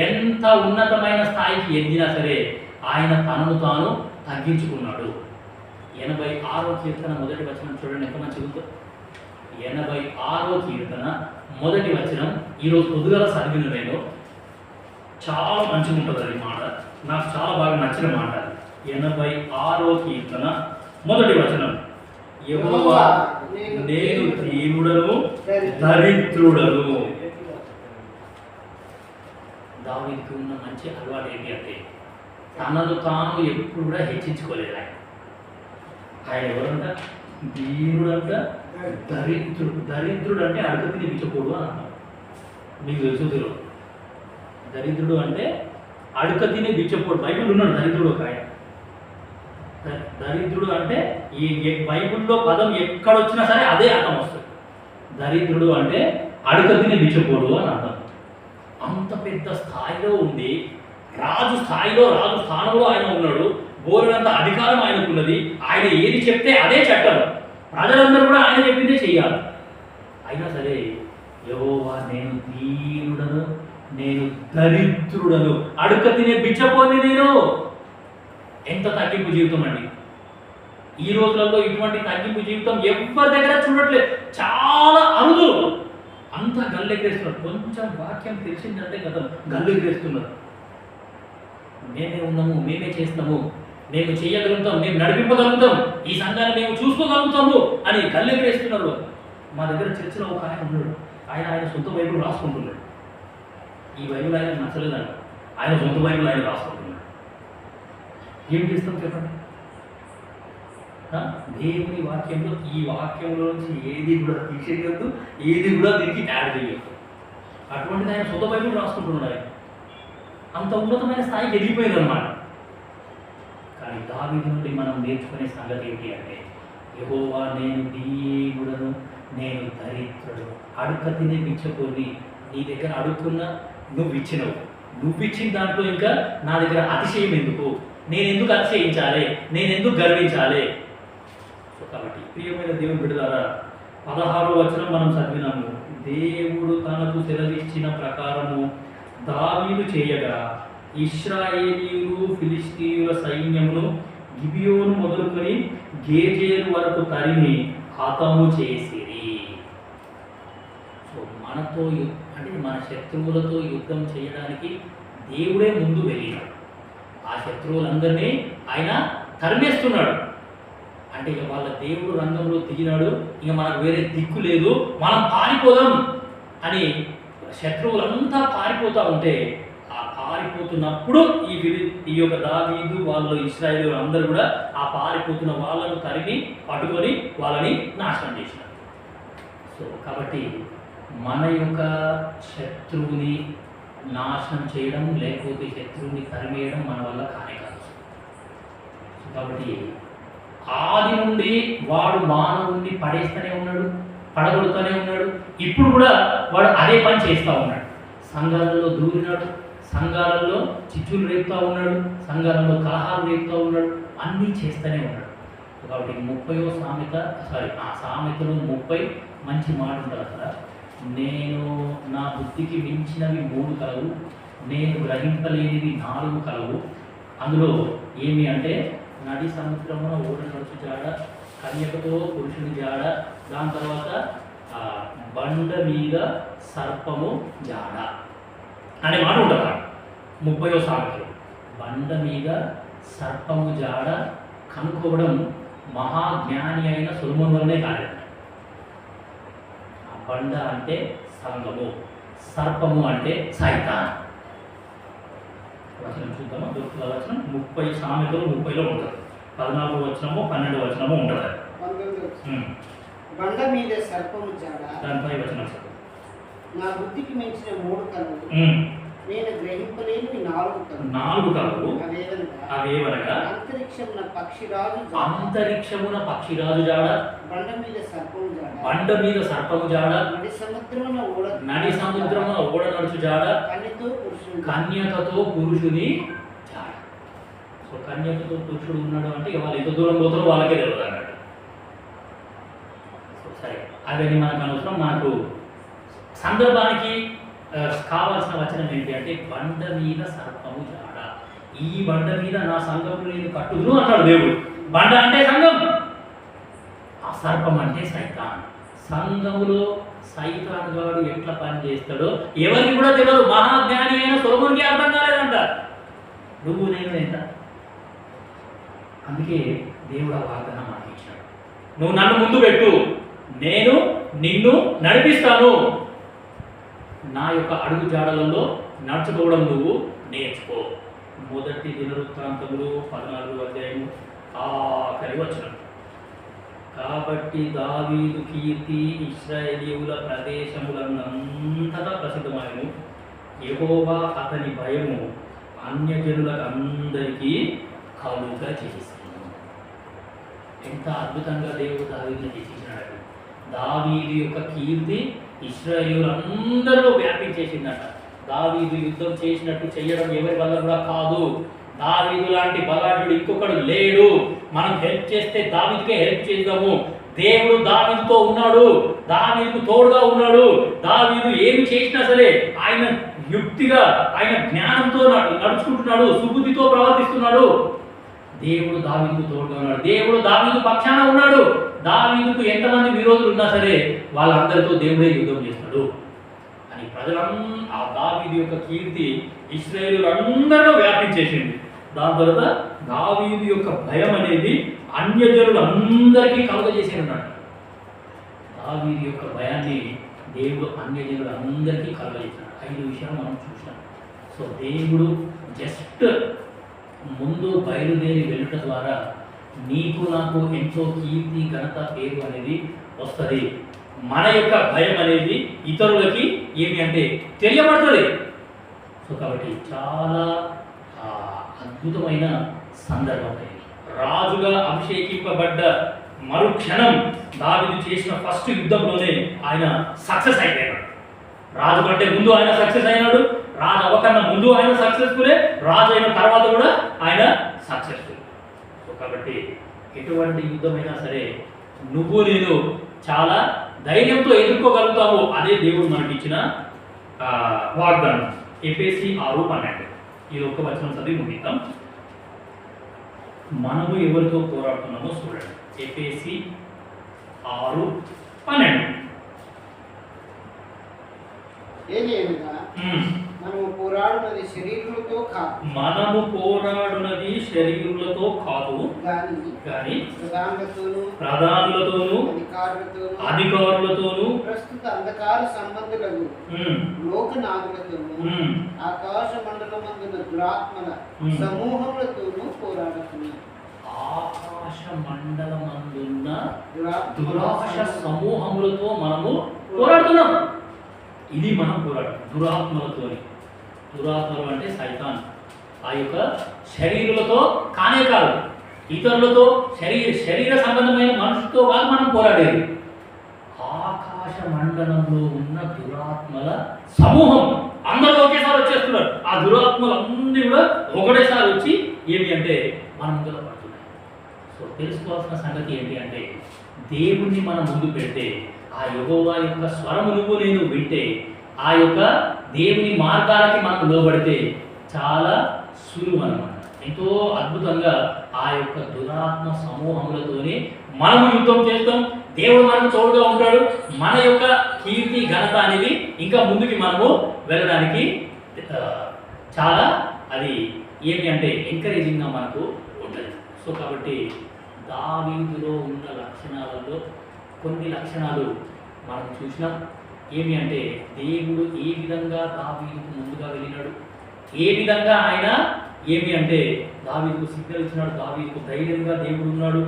ఎంత ఉన్నతమైన స్థాయికి ఎదిగినా సరే ఆయన తనను తాను తగ్గించుకున్నాడు. 86వ కీర్తన 1వ వచనం చూడండి, ఎంత మంచిగా ఉందో. 86వ కీర్తన 1వ వచనం ఈరోజు పొద్దుగల చదివిన నేను. చాలా మంచిగా ఉంటుంది అది మాట, నాకు చాలా బాగా నచ్చిన మాట. 86వ కీర్తన 1వ వచనం. యెహోవా నేను దీనుడను దరిద్రుడను. దావీదుకు ఉన్న మంచి అలవాటు ఏంటి అంటే తనను తాను ఎప్పుడు కూడా హెచ్చించుకోలేదు. ఆయన ఎవరంట? దీనుడంట, దరిద్రుడు. దరిద్రుడు అంటే అడుగుతిని విచ్చకూడదు అని అన్నారు. మీకు తెలుసు, దరిద్రుడు అంటే అడుక తిని బిచ్చపోడు. బైబిల్ ఉన్నాడు దరిద్రుడు ఒక ఆయన. దరిద్రుడు అంటే ఈ బైబిల్లో పదం ఎక్కడొచ్చినా సరే అదే అర్థం వస్తుంది. దరిద్రుడు అంటే అడుక తిని బిచ్చపోడు అని అర్థం. అంత పెద్ద స్థాయిలో ఉండి రాజు స్థాయిలో, రాజు స్థానంలో ఆయన ఉన్నాడు. బోరునంత అధికారం ఆయనకున్నది. ఆయన ఏది చెప్తే అదే చట్టం. ప్రజలందరూ కూడా ఆయన చెప్పిందే చెయ్యాలి. అయినా సరే యెహోవా నేను దీనుడను, నేను దరిద్రుడను, అడుక తినే బిచ్చపోని నేను. ఎంత తగ్గింపు జీవితం అండి. ఈ రోజులలో ఇటువంటి తగ్గింపు జీవితం ఎవరి దగ్గర చూడట్లేదు, చాలా అరుదు. అంతా గల్లెగరేస్తున్నారు. కొంచెం వాక్యం తెలిసిందంటే కదా గల్లెగరేస్తున్నారు. మేమే ఉన్నాము, మేమే చేస్తాము, మేము చేయగలుగుతాం, మేము నడిపింపగలుగుతాం, ఈ సంఘాన్ని మేము చూసుకోగలుగుతాము అని గల్లెగరేస్తున్నారు. మా దగ్గర చర్చలో ఒక ఆయన ఉన్నాడు. ఆయన సొంత బైబిల్ రాసుకుంటున్నాడు. ఈ బైబిల్ ఆయన నచ్చలేదండి. ఆయన సొంత బైబిల్ ఆయన రాసుకుంటున్నాడు. ఏం చేస్తాం చెప్పండి? దేవుని వాక్యంలో, ఈ వాక్యంలో నుంచి ఏది కూడా తీసేయద్దు, ఏది కూడా దీనికి యాడ్ చేయొద్దు. అటువంటిది ఆయన సొంత బైబిల్ రాసుకుంటున్నాడు. ఆయన అంత ఉన్నతమైన స్థాయికి ఎదిగిపోయింది అన్నమాట. కానీ దావీదు నుండి మనం నేర్చుకునే సంగతి ఏంటి అంటే యెహోవా నేను దీనుడను, నేను దరిద్రుడు, అడుక తినే బిచ్చపోని. నీ దగ్గర అడుక్కున్న నువ్వు ఇచ్చినవు, నువ్వు ఇచ్చిన దాంట్లో ఇంకా నా దగ్గర అతిశయం ఎందుకు? నేను ఎందుకు అతిశయించాలి? నేను ఎందుకు గర్వించాలి? కాబట్టి ప్రియమైన దేవుని బిడ్డలారా, 16వ వచనం మనం చదివినాము. దేవుడు తనకు సెలవిచ్చిన ప్రకారము దావీదు చేయగా ఇశ్రాయేలీయులు ఫిలిష్తీయుల సైన్యమును గిబియోను మొదలుకొని గేజేరు వరకు తరిమి హతము చేసిరి. సో మనతో అంటే మన శత్రువులతో యుద్ధం చేయడానికి దేవుడే ముందు వెళ్ళినాడు. ఆ శత్రువులందరినీ ఆయన తరిమేస్తున్నాడు. అంటే ఇక వాళ్ళ దేవుడు రంగంలో దిగినాడు, ఇక మనకు వేరే దిక్కు లేదు, మనం పారిపోదాం అని శత్రువులంతా పారిపోతూ ఉంటే ఆ పారిపోతున్నప్పుడు ఈ యొక్క దావీదు వాళ్ళు ఇశ్రాయేలు అందరూ కూడా ఆ పారిపోతున్న వాళ్ళను తరిమి పట్టుకొని వాళ్ళని నాశనం చేసినారు. సో కాబట్టి మన యొక్క శత్రువుని నాశనం చేయడం లేకపోతే శత్రువుని తరిమేయడం మన వల్ల కానే కాదు. కాబట్టి ఆది నుండి వాడు మానవుణ్ణి పడేస్తూనే ఉన్నాడు, పడగొడుతూనే ఉన్నాడు. ఇప్పుడు కూడా వాడు అదే పని చేస్తూ ఉన్నాడు. సంఘాలలో దూరినాడు, సంఘాలలో చిచ్చులు రేపుతూ ఉన్నాడు, సంఘాలలో కలహాలు రేపుతూ ఉన్నాడు, అన్నీ చేస్తూనే ఉన్నాడు. కాబట్టి 30వ సామెత, ఆ సామెతలో 30 మంచి మాట ఉంటుంది అక్కడ. నేను నా బుద్ధికి మించినవి 3 కలవు, నేను గ్రహింపలేనివి 4 కలవు. అందులో ఏమి అంటే నడి సముద్రమున ఓడ నడుచు జాడ, కన్యకతో పురుషుని జాడ, దాని తర్వాత బండ మీద సర్పము జాడ అనే మాట ఉంటుంది 30వ సామెతలో. బండ మీద సర్పము జాడ కనుక్కోవడం మహాజ్ఞాని అయిన సొలొమోను వల్లనే కాలేదు. ఆ బండ అంటే సంఘము, సర్పము అంటే సైతాన్. వచనం చూద్దామా? దొరుకుతున్న వచనం 30 సామెతలు 30లో ఉంటుంది. 14వ వచనము 12వ వచనము ఉంటుంది. బండ మీద సర్పము జాడ, దానిపై వచనం నా బుద్ధికి మించిన 3 కలవు, నేను గ్రహింపలేని 4 కలవు. అవేవనగా అంతరిక్షమున పక్షిరాజు జాడ, బండ మీద సర్పము జాడ, నడి సముద్రమున ఓడ నడుచు జాడ, కన్యకతో పురుషుని జాడ. సో కన్యకతో పురుషుడు ఉన్నాడు అంటే వాళ్ళు ఎంత దూరం పోతారో వాళ్ళకే తెలియదు అన్నట్టు. సో సరే, అవన్నీ మనకు అనవసరం. మనకు సందర్భానికి కావాల్సిన వచనం ఏంటి అంటే బండ మీద సర్పము జాడ. ఈ బండ మీద నా సంఘము నేను కట్టుదును అంటాడు దేవుడు. బండ అంటే సంఘం, ఆ సర్పం అంటే సైతాన్. సంఘములో సైతాన్ గాడు ఎట్లా పని చేస్తాడో ఎవరికి కూడా తెలియదు. మహాజ్ఞాని అయిన సొలొమోనుకి అర్థం కాలేదంట. నువ్వు నేను ఎంత. అందుకే దేవుడు ఆ వాగ్దానం మాకు ఇచ్చాడు. నువ్వు నన్ను ముందు పెట్టు, నేను నిన్ను నడిపిస్తాను, నా యొక్క అడుగు జాడలలో నడుచుకోవడం నువ్వు నేర్చుకో. మొదటి దినవృత్తాంతములు 14వ అధ్యాయము ఆఖరి వచనం. కాబట్టి దావీదు కీర్తి ఇశ్రాయేలీయుల ప్రదేశములంతటా ప్రసిద్ధమైనను, యెహోవా అతని భయము అన్యజనులందరికీ కలుగ చేసింది. ఎంత అద్భుతంగా దేవుడు దావీదుని చేసినాడు. దావీదు యొక్క కీర్తి ఇశ్రాయేలీయులందరిలో వ్యాపించేసిందట. దావీదు యుద్ధం చేసినట్టు చేయడం ఎవరి వల్ల కూడా కాదు. దావీదు లాంటి బలాఢ్యుడు ఇంకొకడు లేడు. మనం హెల్ప్ చేస్తే దావీదుకే హెల్ప్ చేద్దాము. దేవుడు దావీదుతో ఉన్నాడు, దావీదుకు తోడుగా ఉన్నాడు. దావీదు ఏమి చేసినా సరే ఆయన యుక్తిగా, ఆయన జ్ఞానంతో నడుచుకుంటున్నాడు, సుబుద్ధితో ప్రవర్తిస్తున్నాడు. దేవుడు దావీదుకు తోడుగా ఉన్నాడు. దేవుడు దావీదు పక్షాన ఉన్నాడు. దావీదుకు ఎంతమంది విరోధులు ఉన్నా సరే వాళ్ళందరితో దేవుడే యుద్ధం చేస్తాడు అని ఆ దావీదు యొక్క కీర్తి ఇశ్రాయేలీయులందరిలో వ్యాపించేసింది. దాని తర్వాత దావీదు యొక్క భయం అనేది అన్యజనులందరికీ కలుగజేసేదన్నట్టు. దావీదు యొక్క భయాన్ని దేవుడు అన్యజనులందరికీ కలుగజేసినాడు. 5 విషయాలు మనం చూసాం. సో దేవుడు జస్ట్ ముందు బయలుదేరి వెళ్ళుట ద్వారా నీకు నాకు ఎంతో కీర్తి, ఘనత, పేరు అనేది వస్తుంది. మన యొక్క భయం అనేది ఇతరులకి ఏమి అంటే తెలియబడుతుంది. సో కాబట్టి చాలా అద్భుతమైన సందర్భం. రాజుగా అభిషేకింపబడ్డ మరుక్షణం దావీదు చేసిన ఫస్ట్ యుద్ధంలోనే ఆయన సక్సెస్ అయిపోయాడు. రాజు కంటే ముందు ఆయన సక్సెస్ అయినాడు, రాజు అవ్వకన్నా ముందు ఆయన సక్సెస్ఫులే, రాజు అయిన తర్వాత కూడా ఆయన సక్సెస్ఫుల్. సో కాబట్టి ఎటువంటి యుద్ధమైనా సరే నువ్వు నేను చాలా ధైర్యంతో ఎదుర్కోగలుగుతావు. అదే దేవుడు మనకి ఇచ్చిన వాగ్దానం. ఎఫెసీ 6:12. ఇది ఒక్క వచనం చదివి ముగిద్దాం. మనము ఎవరితో పోరాడుతున్నామో చూడండి. ఎఫెసీ 6:12. మనము పోరాడునది శరీరులతో కాదు, కానీ ప్రధానులతోనూ అధికారులతోనూ ప్రస్తుత అంధకార సంబంధులకు లోకనాథులతోనూ ఆకాశ మండలమందున దురాత్మల సమూహములతోనూ పోరాడుతున్నాం. ఆకాశ మండలమందున్న దురాశ సమూహములతో మనము పోరాడుతున్నాం. ఇది మనం పోరాటం దురాత్మలతోని. దురాత్మలు అంటే సైతాన్. ఆ యొక్క శరీరులతో కానే కాదు, ఇతరులతో శరీర సంబంధమైన మనుషులతో వాళ్ళు మనం పోరాడేది. ఆకాశ మండలంలో ఉన్న దురాత్మల సమూహం అందరూ ఒకేసారి వచ్చేస్తున్నారు. ఆ దురాత్మలు అన్నీ కూడా ఒకటేసారి వచ్చి ఏమి అంటే మన ముందులో పడుతున్నాయి. సో తెలుసుకోవాల్సిన సంగతి ఏంటి అంటే, దేవుణ్ణి మనం ముందు పెడితే, ఆ యెహోవా యొక్క స్వరము నువ్వు నేను వింటే, ఆ యొక్క దేవుని మార్గాలకి మనం లోబడితే చాలా సులువు అన్నమాట. ఎంతో అద్భుతంగా ఆ యొక్క దురాత్మ సమూహములతోనే మనము యుద్ధం చేస్తాం. దేవుడు మనకు తోడుగా ఉంటాడు. మన యొక్క కీర్తి ఘనత అనేది ఇంకా ముందుకి మనము వెళ్ళడానికి చాలా అది ఏమి అంటే ఎంకరేజింగ్గా మనకు ఉంటుంది. సో కాబట్టి దావీదులో ఉన్న లక్షణాలలో కొన్ని లక్షణాలు మనం చూసినాం. ఏమి అంటే దేవుడు ఏ విధంగా దావీదుకు ముందుగా వెళ్ళినాడు, ఏ విధంగా ఆయన ఏమి అంటే దావీదుకు సిగ్నల్ ఇచ్చినాడు, దావీదుకు ధైర్యంగా దేవుడు ఉన్నాడు.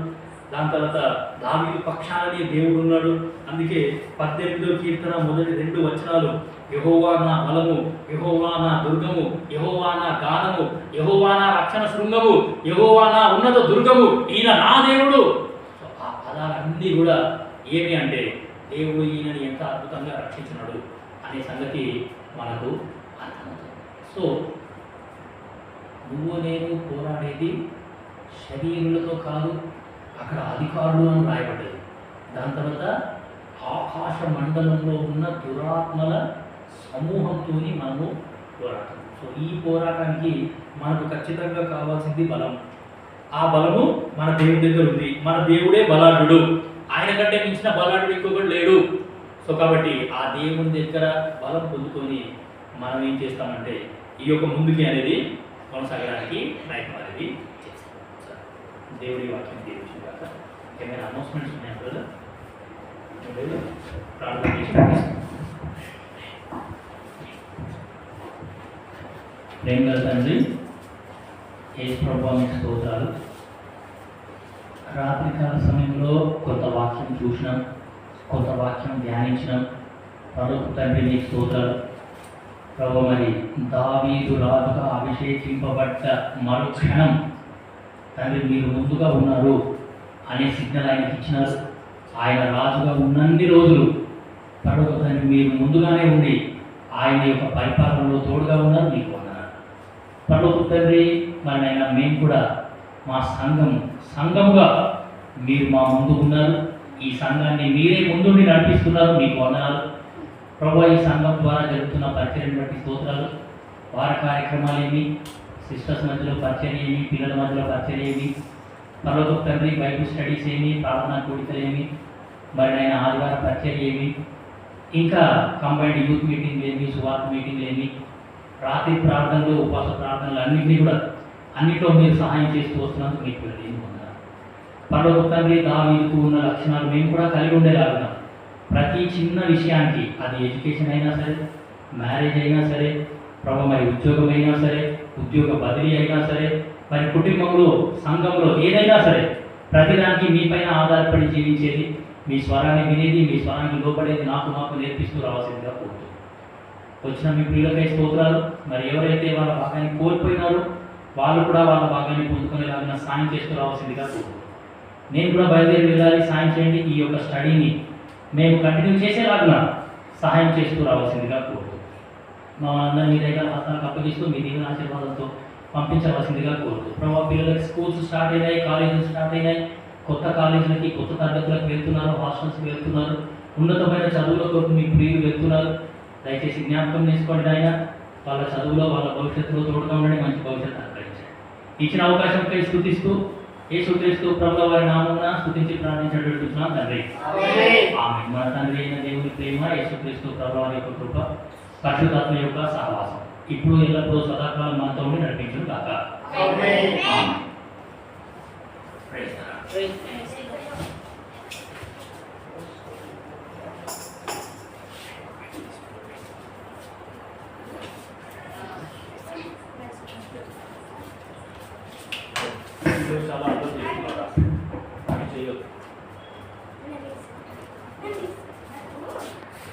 దాని తర్వాత దావీదు పక్షాలనే దేవుడు ఉన్నాడు. అందుకే 18వ కీర్తన మొదటి 2 వచనాలు, యెహోవా నా బలము, యెహోవా నా దుర్గము, యెహోవా నా గానము, యెహోవా నా రక్షణ శృంగము, యెహోవా నా ఉన్నత దుర్గము, ఈయన నా దేవుడు. ఆ పదాలన్నీ కూడా ఏమి అంటే దేవుడు ఈయనని ఎంత అద్భుతంగా రక్షించినాడు అనే సంగతి మనకు అర్థమవుతుంది. సో నువ్వు నేను పోరాడేది శరీరులతో కాదు, అక్కడ అధికారులు అని రాయబడ్డది. దాని తర్వాత ఆకాశ మండలంలో ఉన్న దురాత్మల సమూహంతో మనము పోరాటం. సో ఈ పోరాటానికి మనకు ఖచ్చితంగా కావాల్సింది బలం. ఆ బలము మన దేవుడి దగ్గర ఉంది. మన దేవుడే బలాఢ్యుడు. ఆయన కంటే మించిన బలాఢ్యుడు ఇంకొకటి లేడు. సో కాబట్టి ఆ దేవుని దగ్గర బలం పొందుకొని మనం ఏం చేస్తామంటే ఈ యొక్క ముందుకి అనేది కొనసాగడానికి ప్రయత్నం అనేది చేస్తాం. దేవుడి వాక్యం తీర్చిన కాక ఏమైనా అనౌన్స్మెంట్స్ ఉన్నాయా బ్రదర్? ప్రార్థన చేసి ప్రేమ గల తండ్రి, యేసు ప్రభువా మీకు స్తోత్రాలు. రాత్రికాల సమయంలో కొంత వాక్యం చూసినాం, కొంత వాక్యం ధ్యానించినాం. పరలోక తండ్రి మీకు స్తోత్రాలు. ప్రభు, మరి దావీదు రాజుగా అభిషేకింపబడ్డ మరుక్షణం తండ్రి మీరు ముందుగా ఉన్నారు అనే సిగ్నల్ ఆయనకి ఇచ్చినారు. ఆయన రాజుగా ఉన్నన్ని రోజులు పరలోక తండ్రి మీరు ముందుగానే ఉండి ఆయన యొక్క పరిపాలనలో తోడుగా ఉన్నారు. మీకు ఉన్నారు పరలోక తండ్రి. మరి ఆయన మేము కూడా మా సంఘముగా మీరు మా ముందు ఉన్నారు. ఈ సంఘాన్ని మీరే ముందుండి నడిపిస్తున్నారు. మీకు వందనాలు ప్రభు. ఈ సంఘం ద్వారా జరుగుతున్న పరిచయం బట్టి స్తోత్రాలు. వార కార్యక్రమాలు ఏమి, సిస్టర్స్ మధ్యలో పరిచయం ఏమి, పిల్లల మధ్యలో పరిచయం ఏమి, పరలోక తండ్రి బైబిల్ స్టడీస్ ఏమి, ప్రార్థనా కోడికలు ఏమి, మరి ఆయన ఆదివార పరిచయం ఏమి, ఇంకా కంబైన్డ్ యూత్ మీటింగ్ ఏమి, సువార్త మీటింగ్లు ఏమి, రాత్రి ప్రార్థనలు, ఉపవాస ప్రార్థనలు అన్నింటినీ కూడా అన్నింటిలో మీరు సహాయం చేస్తూ వస్తున్నందుకు మీకు వందనాలు. పరలోక తండ్రి దావీదుకు ఉన్న లక్షణాలు మేము కూడా కలిగి ఉండేలాగా ప్రతి చిన్న విషయానికి, అది ఎడ్యుకేషన్ అయినా సరే, మ్యారేజ్ అయినా సరే, ప్రభు మరి ఉద్యోగం అయినా సరే, ఉద్యోగ బదిలీ అయినా సరే, మరి కుటుంబంలో సంఘంలో ఏదైనా సరే, ప్రతిదానికి మీపైన ఆధారపడి జీవించేది, మీ స్వరాన్ని వినేది, మీ స్వరాన్ని లోపడేది నాకు నేర్పిస్తూ రావాల్సిందిగా కోరుతూ వచ్చిన మీ ప్రియులకై స్తోత్రాలు. మరి ఎవరైతే వాళ్ళ భాగాన్ని కోల్పోయినారో వాళ్ళు కూడా వాళ్ళ భాగాన్ని పొందుకునేలాగా సాయం చేస్తూ రావాల్సిందిగా కోరుతూ, నేను కూడా బయలుదేరి వెళ్ళాలి, సాయం చేయండి. ఈ యొక్క స్టడీని మేము కంటిన్యూ చేసేలాగా సహాయం చేస్తూ రావాల్సిందిగా కోరుతూ, మా అందరినీ మీ దగ్గర హస్తాలకు అప్పగిస్తూ మీ దీవెన ఆశీర్వాదంతో పంపించవలసిందిగా కోరుతూ, ప్రభావ పిల్లలకి స్కూల్స్ స్టార్ట్ అయినాయి, కాలేజీలు స్టార్ట్ అయినాయి, కొత్త కాలేజీలకి కొత్త తరగతులకు వెళ్తున్నారు, హాస్టల్స్కి వెళ్తున్నారు, ఉన్నతమైన చదువుల కొరకు మీ ప్రియులు వెళ్తున్నారు. దయచేసి జ్ఞాపకం చేసుకోండి ఆయన. వాళ్ళ చదువులో వాళ్ళ భవిష్యత్తులో తోడుగా ఉండండి, మంచి భవిష్యత్తు అనుగ్రహించండి. ఇచ్చిన అవకాశంపై స్తుతిస్తూ యేసుక్రీస్తు ప్రభువుల వారి నామమున స్తుతించి ప్రార్థించుచున్నాం తండ్రి. ఆమేన్. మన తండ్రి అయిన దేవుని ప్రేమ, యేసుక్రీస్తు ప్రభువుల వారి యొక్క కృప, పరిశుద్ధాత్మ యొక్క సహవాసం ఇప్పుడు ఎల్లప్పుడూ సదాకాలం మనతో ఉండి నడిపించును గాక. ఆమేన్. Praise the Lord. చాలా